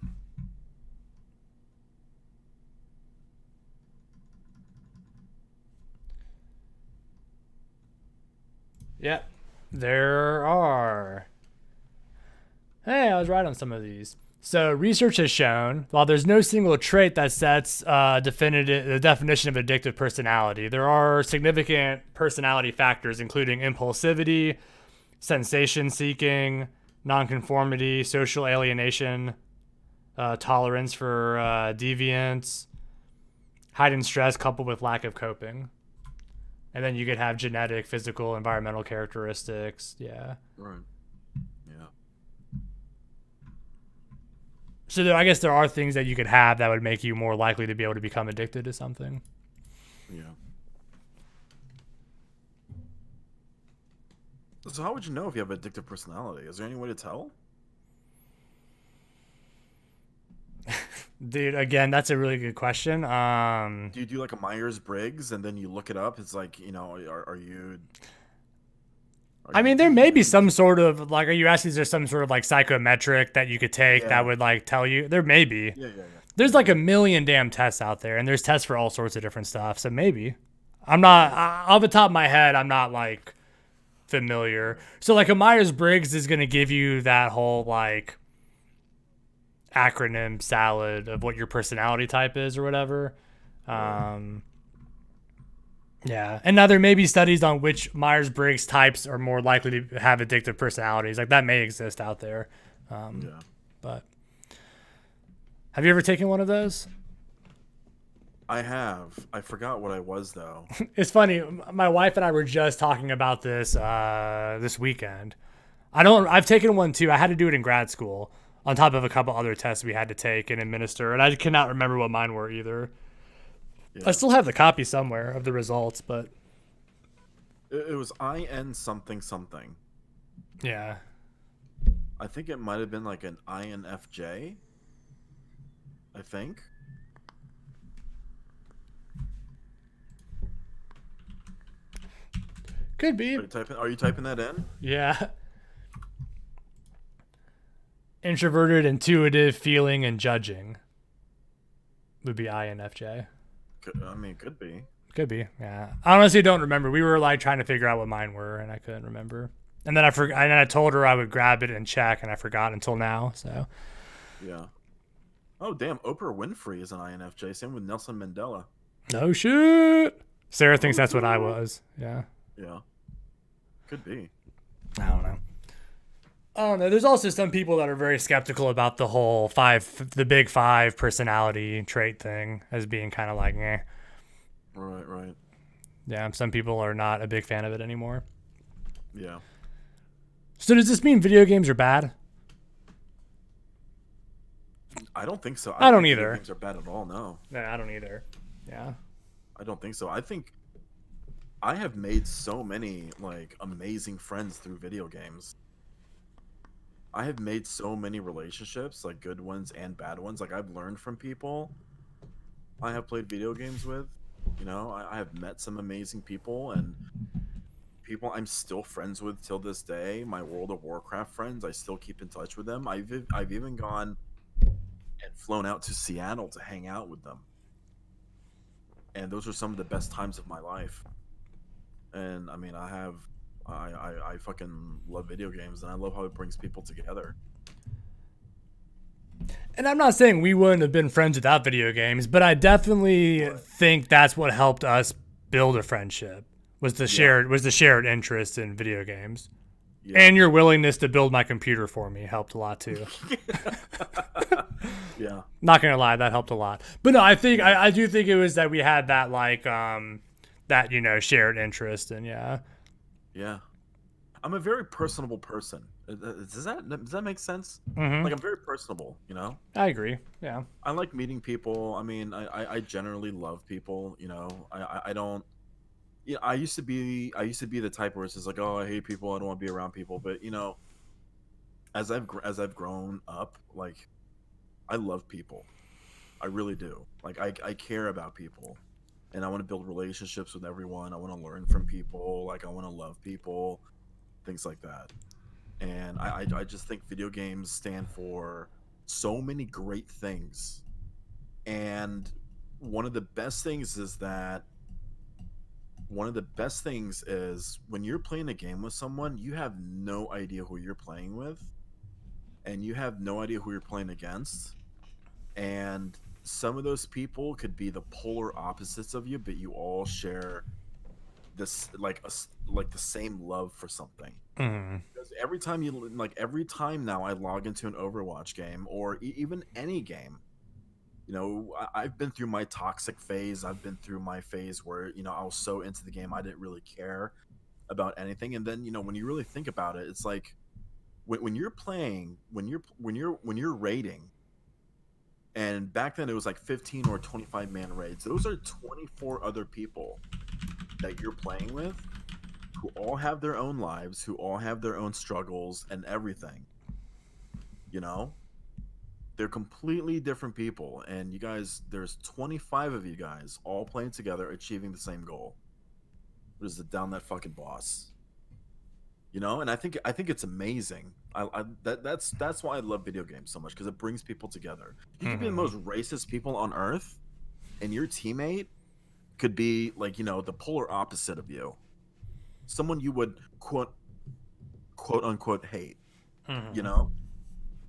Yep. There are. Hey, I was right on some of these. So research has shown, while there's no single trait that sets the definition of addictive personality, there are significant personality factors, including impulsivity, sensation seeking, nonconformity, social alienation, tolerance for deviance, heightened stress coupled with lack of coping. And then you could have genetic, physical, environmental characteristics. Yeah. Right. Yeah. So I guess there are things that you could have that would make you more likely to be able to become addicted to something. Yeah. So how would you know if you have addictive personality? Is there any way to tell? Dude, again, that's a really good question. Do you do like a Myers-Briggs and then you look it up? It's like, are you... I mean, there may be some sort of, like, are you asking, is there some sort of, like, psychometric that you could take that would, like, tell you? There may be. Yeah. There's, like, a million damn tests out there, and there's tests for all sorts of different stuff, so maybe. I'm not, off the top of my head, I'm not, like, familiar. So, like, a Myers-Briggs is going to give you that whole, like, acronym salad of what your personality type is or whatever. Yeah, and now there may be studies on which Myers-Briggs types are more likely to have addictive personalities. Like, that may exist out there. But have you ever taken one of those? I have. I forgot what I was, though. It's funny. My wife and I were just talking about this this weekend. I've taken one too. I had to do it in grad school on top of a couple other tests we had to take and administer, and I cannot remember what mine were either. I still have the copy somewhere of the results, but it was IN something something. Yeah. I think it might have been like an INFJ. I think. Could be. Are you typing that in? Yeah. Introverted, intuitive, feeling, and judging would be INFJ. I mean, it could be. Could be, yeah. I honestly don't remember. We were like trying to figure out what mine were, and I couldn't remember. And then I told her I would grab it and check, and I forgot until now. So. Yeah. Oh damn! Oprah Winfrey is an INFJ. Same with Nelson Mandela. No shit. Sarah thinks that's what I was. Yeah. Yeah. Could be. I don't know. There's also some people that are very skeptical about the whole the big five personality trait thing as being kind of like, eh. Right. Yeah, some people are not a big fan of it anymore. Yeah. So does this mean video games are bad? I don't think so. I don't think either. Video games are bad at all. No. No, I don't either. Yeah. I don't think so. I think I have made so many like amazing friends through video games. I have made so many relationships, like good ones and bad ones. Like I've learned from people I have played video games with. I have met some amazing people and people I'm still friends with till this day. My World of Warcraft friends, I still keep in touch with them. I've even gone and flown out to Seattle to hang out with them. And those are some of the best times of my life. And I mean, I fucking love video games, and I love how it brings people together. And I'm not saying we wouldn't have been friends without video games, but I definitely think that's what helped us build a friendship was the shared interest in video games. Yeah. And your willingness to build my computer for me helped a lot too. Yeah. Not gonna lie, that helped a lot. But no, I think I do think it was that we had that that shared interest, and yeah. Yeah. I'm a very personable person. Does that make sense? Mm-hmm. Like I'm very personable, you know. I agree. Yeah. I like meeting people. I mean, I generally love people. You know, I don't. Yeah, I used to be the type where it's just like, oh, I hate people. I don't want to be around people. But you know, as I've grown up, like I love people. I really do. Like I care about people, and I want to build relationships with everyone. I want to learn from people. Like I want to love people, things like that. And I just think video games stand for so many great things. And one of the best things is that one of the best things is when you're playing a game with someone, you have no idea who you're playing with, and you have no idea who you're playing against. And some of those people could be the polar opposites of you, but you all share this like the same love for something. Mm-hmm. Because every time now I log into an Overwatch game or even any game, you know, I've been through my toxic phase. I've been through my phase where, you know, I was so into the game I didn't really care about anything. And then, you know, when you really think about it, it's like when you're playing, when you're raiding, and back then it was like 15 or 25 man raids. Those are 24 other people that you're playing with who all have their own lives, who all have their own struggles and everything. You know, they're completely different people, and you guys, there's 25 of you guys all playing together, achieving the same goal, which is to down that fucking boss. You know, and I think it's amazing. That's why I love video games so much, because it brings people together. You could be the Mm-hmm. most racist people on earth, and your teammate could be like, you know, the polar opposite of you, someone you would quote unquote hate. You Mm-hmm. know,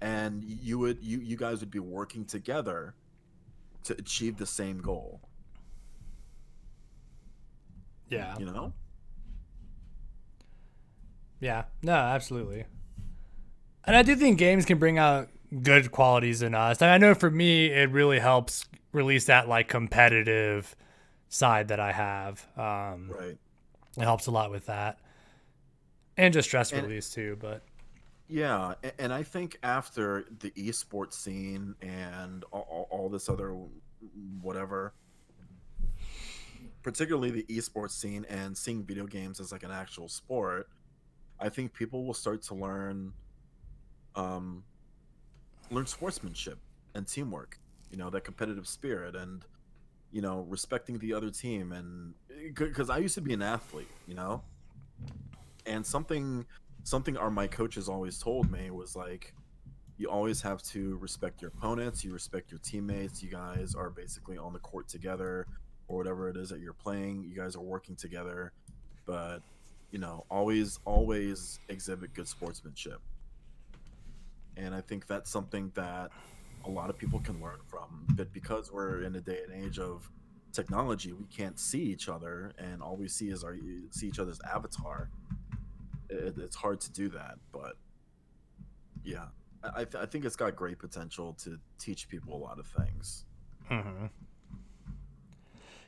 and you guys would be working together to achieve the same goal. Yeah. You know, Yeah. No, absolutely. And I do think games can bring out good qualities in us. And I know for me, it really helps release that like competitive side that I have. right? It helps a lot with that, and just stress And release too. But yeah, and I think after the esports scene and all this other whatever, particularly the esports scene and seeing video games as like an actual sport, I think people will start to um, learn sportsmanship and teamwork. You know, that competitive spirit and, you know, respecting the other team. And because I used to be an athlete, you know, and something our my coaches always told me was like, you always have to respect your opponents, you respect your teammates. You guys are basically on the court together, or whatever it is that you're playing. You guys are working together, but you know, always exhibit good sportsmanship. And I think that's something that a lot of people can learn from. But because we're in a day and age of technology, we can't see each other, and all we see is our see each other's avatar. It's hard to do that, but yeah, I think it's got great potential to teach people a lot of things. mm-hmm.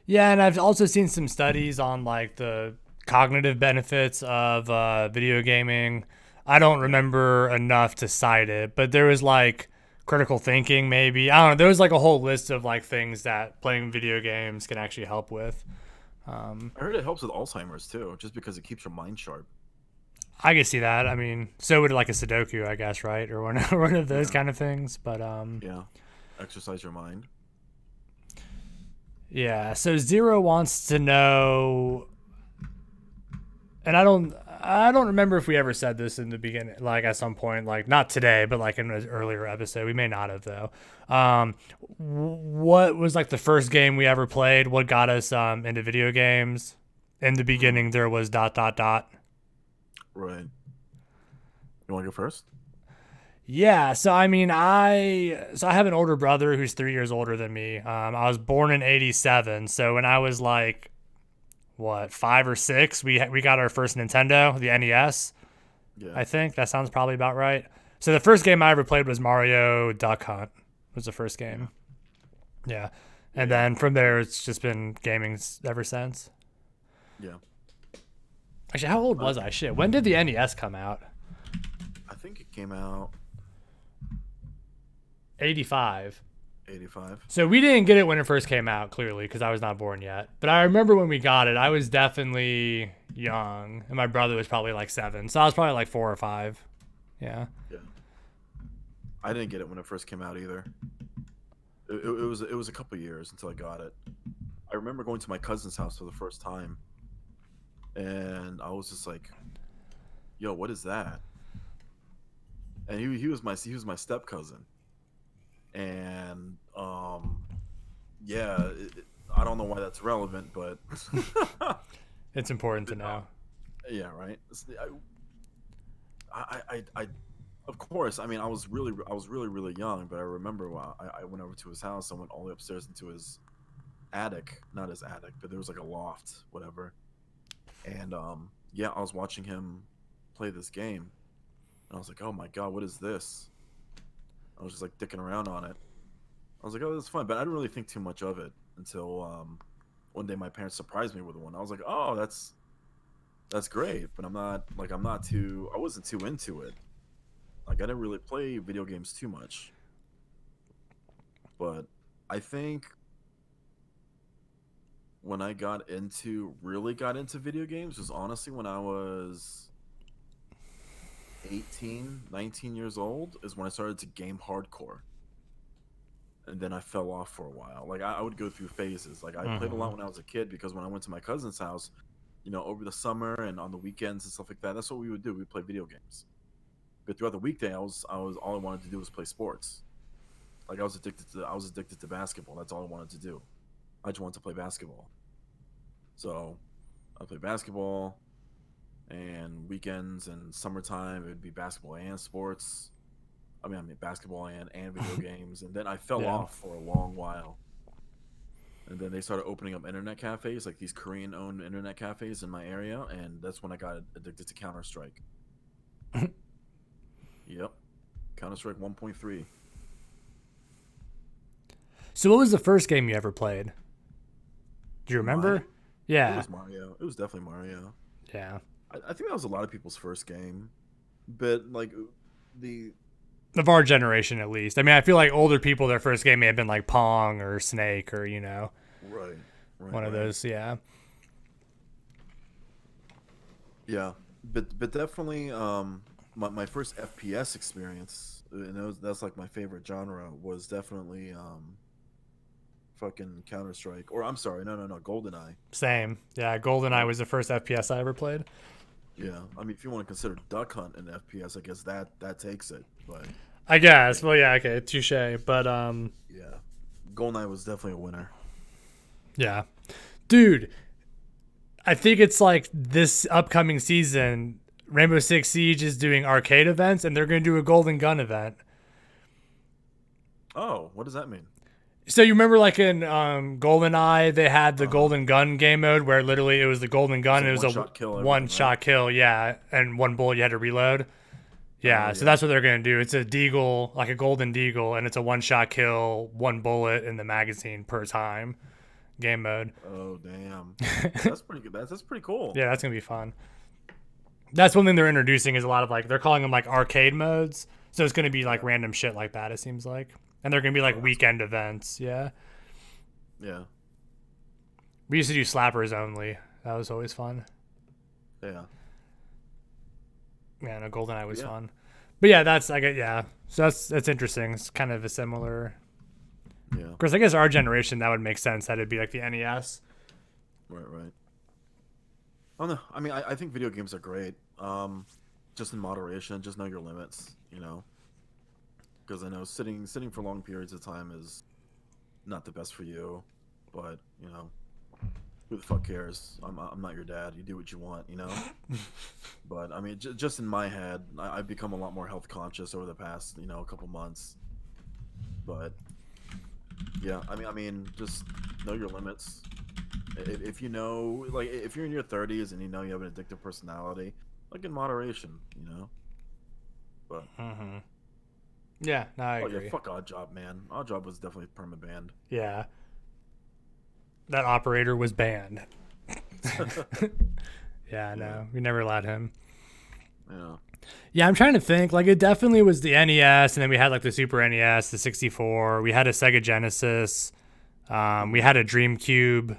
Yeah, and I've also seen some studies on like the cognitive benefits of video gaming. I don't Yeah, remember enough to cite it, but there was like critical thinking, maybe. I don't know. There was like a whole list of like things that playing video games can actually help with. Um, I heard it helps with Alzheimer's too, just because it keeps your mind sharp. I can see that. I mean, so would like a Sudoku, I guess, right, or one of those Yeah, kind of things. But yeah, exercise your mind. yeah. So Zero wants to know, and I don't remember if we ever said this in the beginning, like at some point, like not today, but like in an earlier episode. We may not have though. What was like the first game we ever played? What got us into video games? In the Hmm. beginning, there was dot dot dot. Right. You want to go first? Yeah, so I mean, I have an older brother who's 3 years older than me. I was born in '87, so when I was like what 5 or 6, we got our first Nintendo, the NES. Yeah. I think that sounds probably about right. So the first game I ever played was Mario Duck Hunt. Was the first Yeah. game. Yeah, and Yeah. then from there it's just been gaming ever since. Yeah. Actually, how old was I? Shit. When did the NES come out? I think it came out 85. 85. So we didn't get it when it first came out, clearly, because I was not born yet. But I remember when we got it, I was definitely young, and my brother was probably like 7. So I was probably like 4 or 5. Yeah. Yeah. I didn't get it when it first came out either. It was a couple years until I got it. I remember going to my cousin's house for the first time, and I was just like, "Yo, what is that?" And he was my step cousin, and yeah, I don't know why that's relevant, but It's important to know. yeah, right. I of course. I mean, I was really young, but I remember I went over to his house. I went all the way upstairs into his attic, not his attic, but there was like a loft, whatever. And yeah, I was watching him play this game, and I was like, oh my god, what is this? I was just like dicking around on it. I was like, oh, this is fun, but I didn't really think too much of it until one day my parents surprised me with one. I was like, oh, that's great, but I wasn't too into it. Like I didn't really play video games too much. But I think when I really got into video games was honestly when I was 18, 19 years old is when I started to game hardcore. And then I fell off for a while. Like I would go through phases. Like I played a lot when I was a kid because when I went to my cousin's house, over the summer and on the weekends and stuff like that, that's what we would do. We'd play video games. But throughout the weekday, I was all I wanted to do was play sports. Like I was addicted to basketball. That's all I wanted to do. I just wanted to play basketball. So I played basketball, and weekends and summertime it would be basketball and sports. I mean basketball and video games. And then I fell off for a long while. And then they started opening up internet cafes, like these Korean-owned internet cafes in my area, and that's when I got addicted to Counter-Strike. Yep. Counter-Strike 1.3. So what was the first game you ever played? Do you remember? Mine? Yeah. It was Mario. It was definitely Mario. Yeah. I think that was a lot of people's first game. But, like, the... Of our generation, at least. I mean, I feel like older people, their first game may have been like Pong or Snake or, Right. One of those, yeah. Yeah. But definitely, my first FPS experience, and that's like my favorite genre, was definitely fucking Counter-Strike. Or I'm sorry, no, GoldenEye. Same. Yeah, GoldenEye was the first FPS I ever played. Yeah, I mean, if you want to consider Duck Hunt an FPS, I guess that takes it. But I guess. Well, yeah, okay, touche. But yeah, GoldenEye was definitely a winner. Yeah, dude, I think it's like this upcoming season, Rainbow Six Siege is doing arcade events, and they're going to do a Golden Gun event. Oh, what does that mean? So you remember, like in GoldenEye, they had the Golden Gun game mode where literally it was the Golden Gun. It was a one-shot kill, yeah, and one bullet you had to reload. Yeah, so that's what they're gonna do. It's a deagle, like a golden deagle, and it's a one-shot kill, one bullet in the magazine per time. Game mode. Oh damn, that's pretty good. That's pretty cool. Yeah, that's gonna be fun. That's one thing they're introducing is a lot of like they're calling them like arcade modes. So it's gonna be like random shit like that. It seems like, and they're gonna be like weekend events. Yeah. Yeah. We used to do slappers only. That was always fun. Yeah. Yeah, no, GoldenEye was fun. But yeah, that's like yeah. So that's interesting. It's kind of a similar. Yeah. Of course, I guess our generation that would make sense that it'd be like the NES. Right. I don't know. I mean, I think video games are great. Just in moderation. Just know your limits. Because I know sitting for long periods of time is not the best for you. But who the fuck cares? I'm not your dad. You do what you want. But I mean, just in my head, I've become a lot more health conscious over the past couple months. But yeah, I mean, just know your limits. If if you're in your 30s and you have an addictive personality, like in moderation, But yeah, no, I agree. Yeah, fuck Oddjob, man. Oddjob was definitely perma-banned. Yeah, that operator was banned. Yeah, no, we never allowed him. Yeah. Yeah, I'm trying to think. Like, it definitely was the NES, and then we had like the Super NES, the 64. We had a Sega Genesis. We had a DreamCube.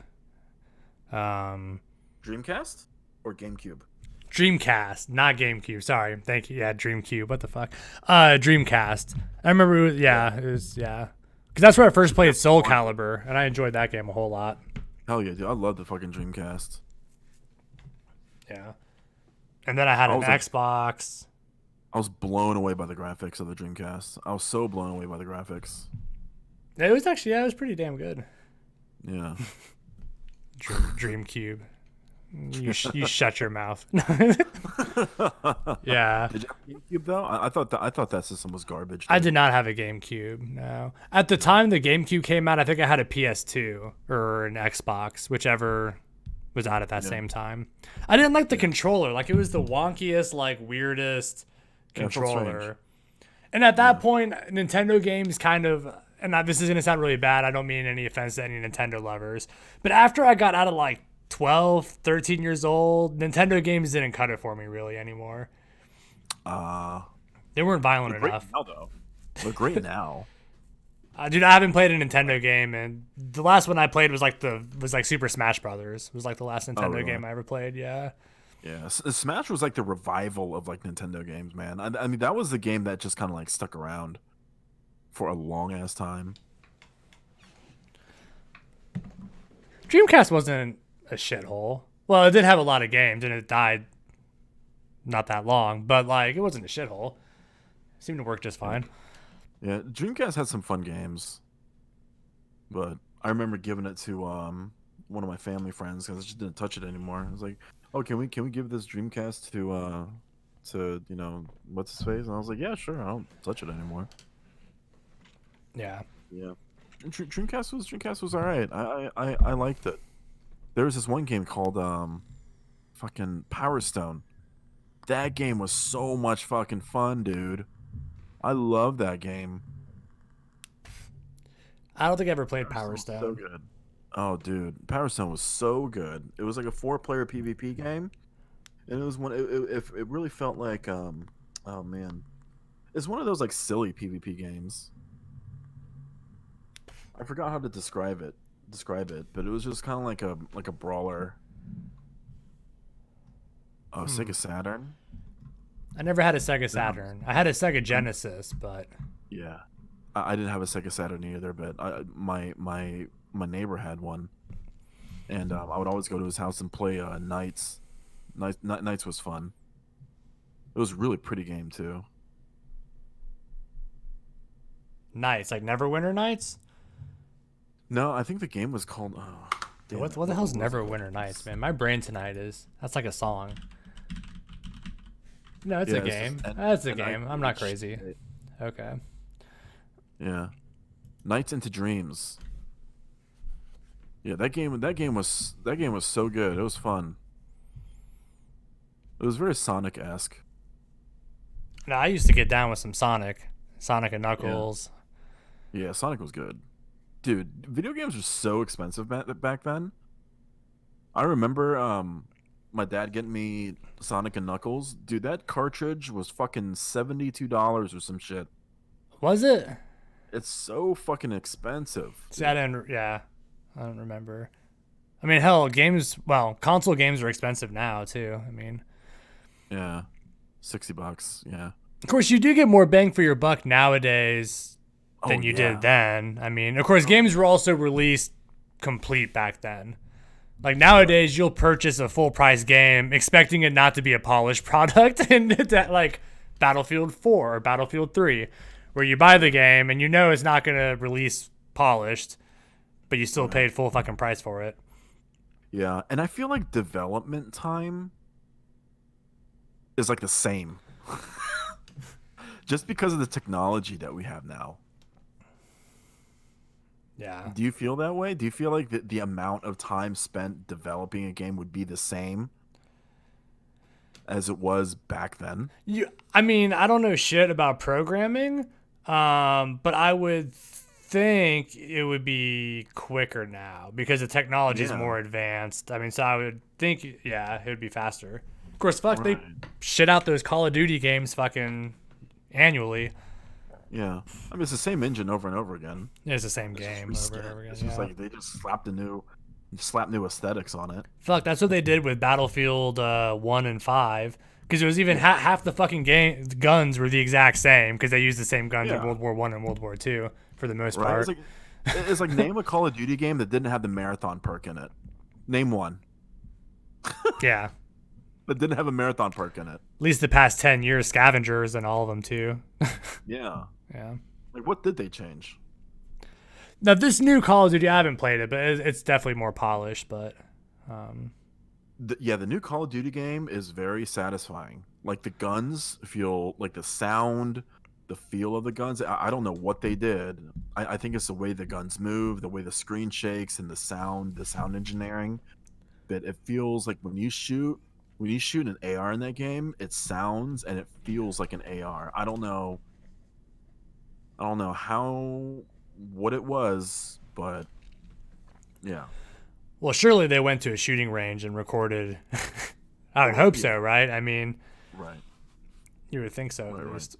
Um, Dreamcast or GameCube? Dreamcast, not GameCube. Sorry, thank you. Yeah, DreamCube. What the fuck? Dreamcast. I remember. It was because that's where I first played Soul Calibur, and I enjoyed that game a whole lot. Hell yeah, dude! I love the fucking Dreamcast. Yeah, and then I had I an was like- Xbox. I was blown away by the graphics of the Dreamcast. I was so blown away by the graphics. It was actually it was pretty damn good. Yeah. DreamCube. You shut your mouth. Yeah. Did you have GameCube though? I thought that system was garbage. I dude. did not have a GameCube. No. At the time the GameCube came out, I think I had a PS2 or an Xbox, whichever was out at that same time. I didn't like the controller. Like, it was the wonkiest, like, weirdest Yeah, it felt controller. strange. And at that point, Nintendo games kind of, and this is going to sound really bad. I don't mean any offense to any Nintendo lovers. But after I got out of, like, 12, 13 years old, Nintendo games didn't cut it for me really anymore. They weren't violent Great enough. now though. They're great now. Dude, I haven't played a Nintendo game, and the last one I played was like Super Smash Brothers. It was like the last Nintendo really? game I ever played. Yeah. Yeah, Smash was like the revival of like Nintendo games, man. I mean, that was the game that just kind of like stuck around for a long ass time. Dreamcast wasn't a shithole. Well, it did have a lot of games, and it died not that long, but like, it wasn't a shithole. It seemed to work just fine. Yeah, Dreamcast had some fun games, but I remember giving it to one of my family friends because I just didn't touch it anymore. I was like, "Oh, can we give this Dreamcast to what's his face?" And I was like, "Yeah, sure. I don't touch it anymore." Yeah. Yeah, and Dreamcast was all right. I liked it. There was this one game called fucking Power Stone. That game was so much fucking fun, dude. I love that game. I don't think I ever played Power Stone. So good. Oh, dude, Power Stone was so good. It was like a 4-player PvP game, and it was one. It really felt like oh man, it's one of those like silly PvP games. I forgot how to describe it, but it was just kind of like a brawler. Oh, Sega Saturn. I never had a Sega Saturn. I had a Sega Genesis, but Yeah, I didn't have a Sega Saturn either, but my neighbor had one, and I would always go to his house and play Knights. Knights was fun. It was a really pretty game too. Nights, like Neverwinter Nights. No, I think the game was called. Oh, damn What it, the hell's was it? Neverwinter Nights, man? My brain tonight that's like a song. No, it's Yeah, a it's game. just That's a and I- game. I'm not crazy. Shit. Okay. Yeah, Nights into Dreams. Yeah, that game was so good. It was fun. It was very Sonic-esque. No, I used to get down with some Sonic and Knuckles. Yeah, Sonic was good. Dude, video games were so expensive back then. I remember my dad getting me Sonic and Knuckles. Dude, that cartridge was fucking $72 or some shit. Was it? It's so fucking expensive. See, I don't remember. I mean, hell, console games are expensive now too. I mean, Yeah. $60. Yeah. of course, you do get more bang for your buck nowadays than Oh, you yeah. did then. I mean, of course, games were also released complete back then. Like nowadays, you'll purchase a full price game expecting it not to be a polished product, and that like Battlefield 4 or Battlefield 3, where you buy the game and you know it's not going to release polished, but you still paid full fucking price for it. Yeah, and I feel like development time is like the same. Just because of the technology that we have now. Yeah. Do you feel that way? Do you feel like the amount of time spent developing a game would be the same as it was back then? I mean, I don't know shit about programming, but I would think it would be quicker now because the technology is Yeah. more advanced. I mean, so I would think, yeah, it would be faster. Of course, fuck, they Right. shit out those Call of Duty games fucking annually. Yeah. I mean, it's the same engine over and over again. It's the same It's just game over and over again. It's just Yeah. like they just slap new aesthetics on it. Fuck, that's what they did with Battlefield 1 and 5. Because it was even half the fucking guns were the exact same because they used the same guns in Yeah. World War One and World War Two for the most Right? part. It's like name a Call of Duty game that didn't have the marathon perk in it. Name one Yeah. that didn't have a marathon perk in it. At least the past 10 years, scavengers and all of them too. Yeah. Yeah. Like what did they change? Now this new Call of Duty, I haven't played it, but it's definitely more polished. But The new Call of Duty game is very satisfying. Like the guns feel like the sound, the feel of the guns. I don't know what they did. I think it's the way the guns move, the way the screen shakes, and the sound engineering. But it feels like when you shoot an AR in that game, it sounds and it feels like an AR. I don't know what it was, but yeah. well, surely they went to a shooting range and recorded. I would hope so, right? I mean, Right. you would think so at Right. least.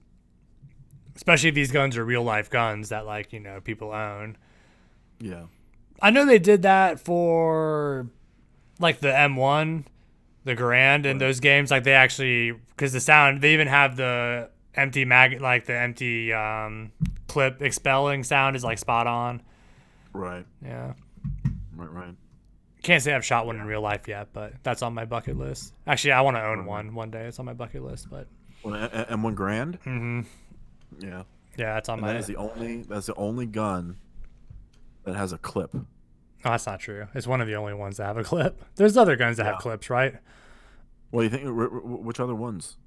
Especially if these guns are real life guns that people own. Yeah. I know they did that for like the M1, the Garand, and those games. Like they actually, because the sound, they even have the empty clip expelling sound is like spot on. Right. Yeah. Right. Can't say I've shot one in real life yet, but that's on my bucket list. Actually, I want to own one day. It's on my bucket list, but Well, M1 Grand. Mhm. Yeah. yeah, it's on And my. that's the only gun that has a clip. Oh, that's not true. It's one of the only ones that have a clip. There's other guns that have Yeah. clips, right? Well, you think which other ones?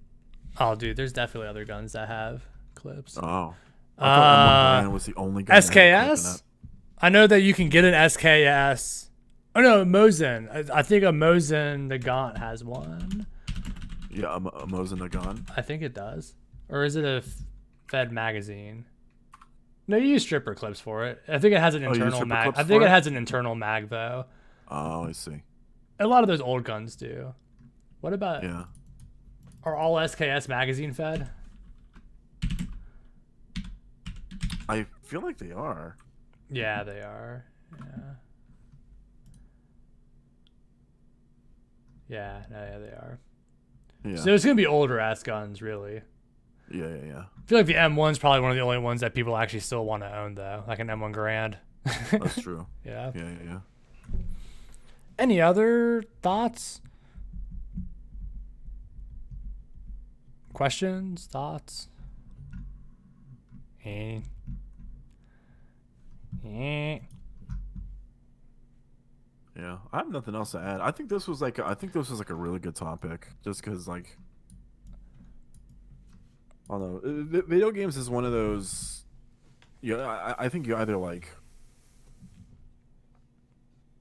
Oh, dude, there's definitely other guns that have clips. Oh, I thought M1 Grand was the only gun. that had a clip in SKS? it. I know that you can get an SKS. Oh no, Mosin. I think a Mosin the Gaunt has one. Yeah, a Mosin Nagant. I think it does. Or is it a Fed magazine? No, you use stripper clips for it. I think it has an you use internal stripper mag. clips I think for it it? has an internal mag though. Oh, I see. A lot of those old guns do. What about Yeah. are all SKS magazine fed? I feel like they are. Yeah, they are. Yeah. Yeah, they are. Yeah. So it's gonna be older ass guns, really. Yeah. I feel like the M1's probably one of the only ones that people actually still want to own, though, like an M1 Garand. That's true. Yeah. Yeah. Any other thoughts? Questions? Thoughts? Eh. Eh. Yeah. I have nothing else to add. I think this was like a really good topic, just because like I don't know. Video games is one of those. Yeah, I think you either like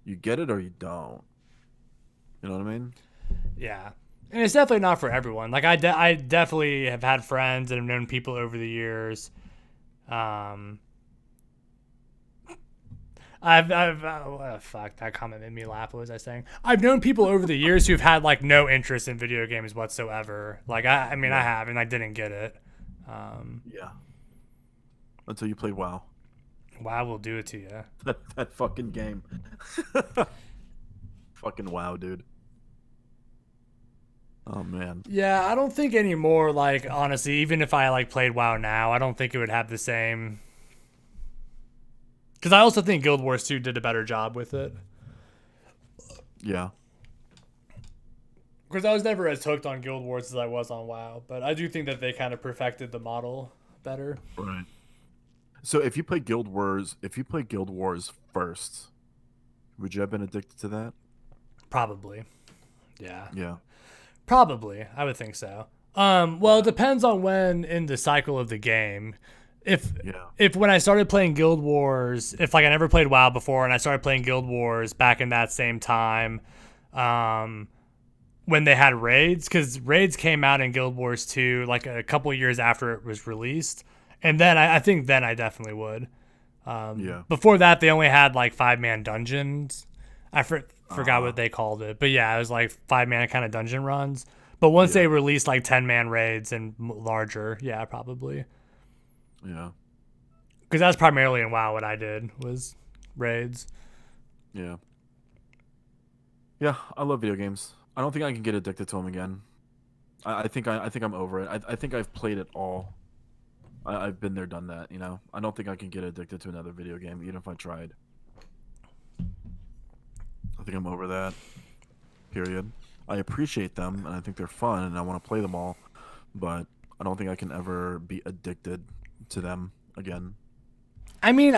you get it or you don't. You know what I mean? Yeah. And it's definitely not for everyone. Like I definitely have had friends and have known people over the years. Fuck, that comment made me laugh. What was I saying? I've known people over the years who've had like no interest in video games whatsoever. Like I mean, I have, and I didn't get it. Yeah. Until you play WoW. WoW will do it to you. That fucking game. Fucking WoW, dude. Oh man. Yeah, I don't think anymore. Like honestly, even if I like played WoW now, I don't think it would have the same. Because I also think Guild Wars 2 did a better job with it. Yeah. Because I was never as hooked on Guild Wars as I was on WoW, but I do think that they kind of perfected the model better. Right. So if you play Guild Wars first, would you have been addicted to that? Probably. Yeah. Yeah. Probably. I would think so. Well, it depends on when in the cycle of the game. If when I started playing Guild Wars, if like I never played WoW before and I started playing Guild Wars back in that same time, when they had raids, because raids came out in Guild Wars 2 like a couple years after it was released, and then I think then I definitely would. Yeah. Before that, they only had like 5-man dungeons. I forgot what they called it, but yeah, it was like 5-man kind of dungeon runs. But once they released like 10-man raids and larger, yeah, probably. Yeah. Because that's primarily in WoW what I did was raids. Yeah. Yeah, I love video games. I don't think I can get addicted to them again. I think I'm over it. I think I've played it all. I've been there, done that. You know, I don't think I can get addicted to another video game, even if I tried. I think I'm over that. Period. I appreciate them, and I think they're fun, and I want to play them all, but I don't think I can ever be addicted to them again. I mean,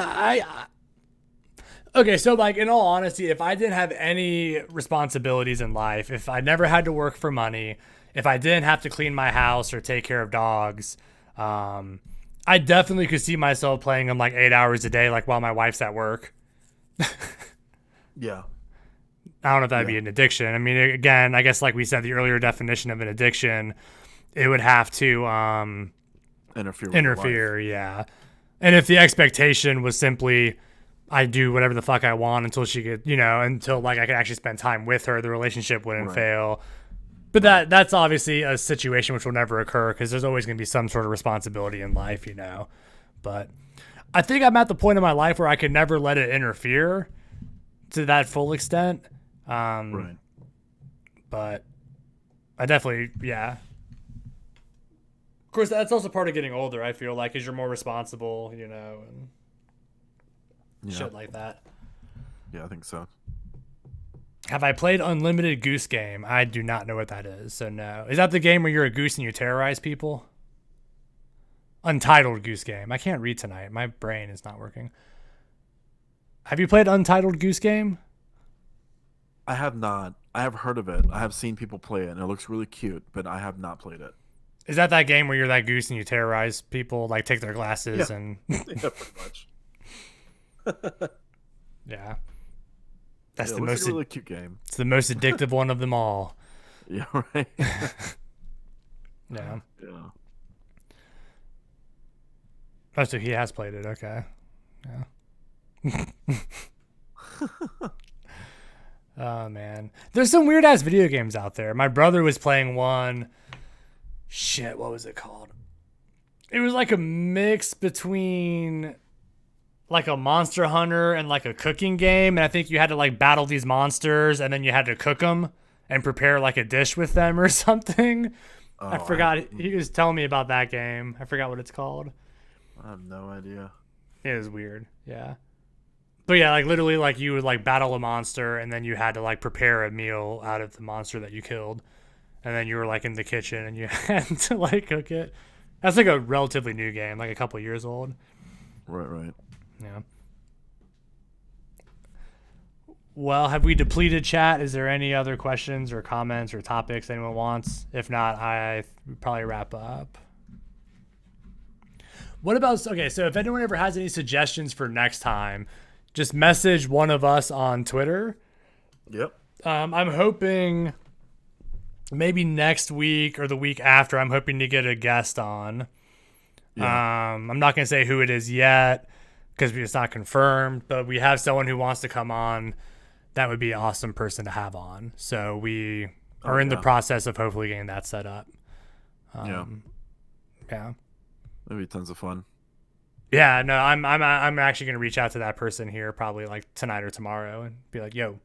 okay, so like in all honesty, if I didn't have any responsibilities in life, if I never had to work for money, if I didn't have to clean my house or take care of dogs, I definitely could see myself playing them like 8 hours a day, like while my wife's at work. Yeah. I don't know if that'd be an addiction. I mean, again, I guess like we said, the earlier definition of an addiction, it would have to Interfere with your life. yeah. And if the expectation was simply I do whatever the fuck I want until she could, until like I could actually spend time with her, the relationship wouldn't fail. But that's obviously a situation which will never occur because there's always going to be some sort of responsibility in life, But I think I'm at the point in my life where I could never let it interfere to that full extent. Right. But I definitely, yeah. Of course, that's also part of getting older, I feel like, is you're more responsible, and shit like that. Yeah, I think so. Have I played Unlimited Goose Game? I do not know what that is, so no. Is that the game where you're a goose and you terrorize people? Untitled Goose Game. I can't read tonight. My brain is not working. Have you played Untitled Goose Game? I have not. I have heard of it. I have seen people play it, and it looks really cute, but I have not played it. Is that game where you're that goose and you terrorize people, like take their glasses and... Yeah, pretty much. Yeah. That's the most like a really cute game. It's the most addictive one of them all. Yeah, right. Yeah. Yeah. Oh, so he has played it. Okay. Yeah. Oh man, there's some weird ass video games out there. My brother was playing one. Shit, what was it called? It was like a mix between like a Monster Hunter and like a cooking game, and I think you had to like battle these monsters and then you had to cook them and prepare like a dish with them or something. Oh, I forgot. He was telling me about that game. I forgot what it's called. I have no idea. It was weird. Yeah. But yeah, like literally like you would like battle a monster and then you had to like prepare a meal out of the monster that you killed. And then you were like in the kitchen and you had to like cook it. That's like a relatively new game, like a couple years old. Right. Yeah. Well, have we depleted chat? Is there any other questions or comments or topics anyone wants? If not, I probably wrap up. What about, okay, so if anyone ever has any suggestions for next time, just message one of us on Twitter. Yep. I'm hoping maybe next week or the week after, I'm hoping to get a guest on. Yeah. I'm not going to say who it is yet because it's not confirmed, but we have someone who wants to come on. That would be an awesome person to have on. So we are in the process of hopefully getting that set up. Yeah. That'd be tons of fun. Yeah, no, I'm actually gonna reach out to that person here probably like tonight or tomorrow and be like, "Yo,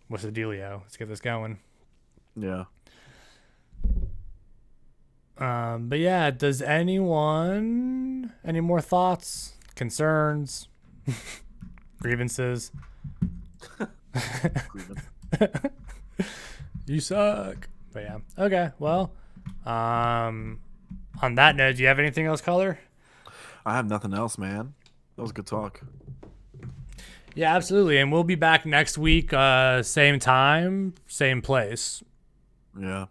what's the dealio? Let's get this going." Yeah. But yeah, does anyone any more thoughts, concerns, grievances? You suck. But yeah, okay. Well, on that note, do you have anything else, Color? I have nothing else, man. That was a good talk. Yeah, absolutely. And we'll be back next week, same time, same place. Yeah.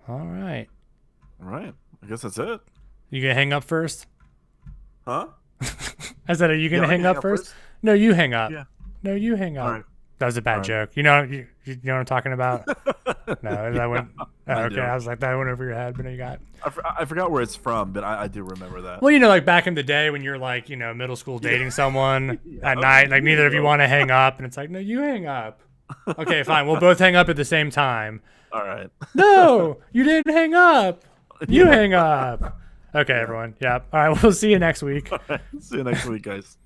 All right. I guess that's it. You gonna hang up first? Huh? I said, are you gonna hang up first? No, you hang up. Yeah. No, you hang up. All right. That was a bad joke. You know what I'm talking about? No, that went. okay. do. I was like, that went over your head, but you got. I forgot where it's from, but I do remember that. Well, like back in the day when you're like, middle school dating someone at night, like neither of you want to hang up, and it's like, no, you hang up. Okay, fine. We'll both hang up at the same time. All right. No, you didn't hang up. You hang up. Okay, everyone. Yeah. All right. We'll see you next week. See you next week, guys.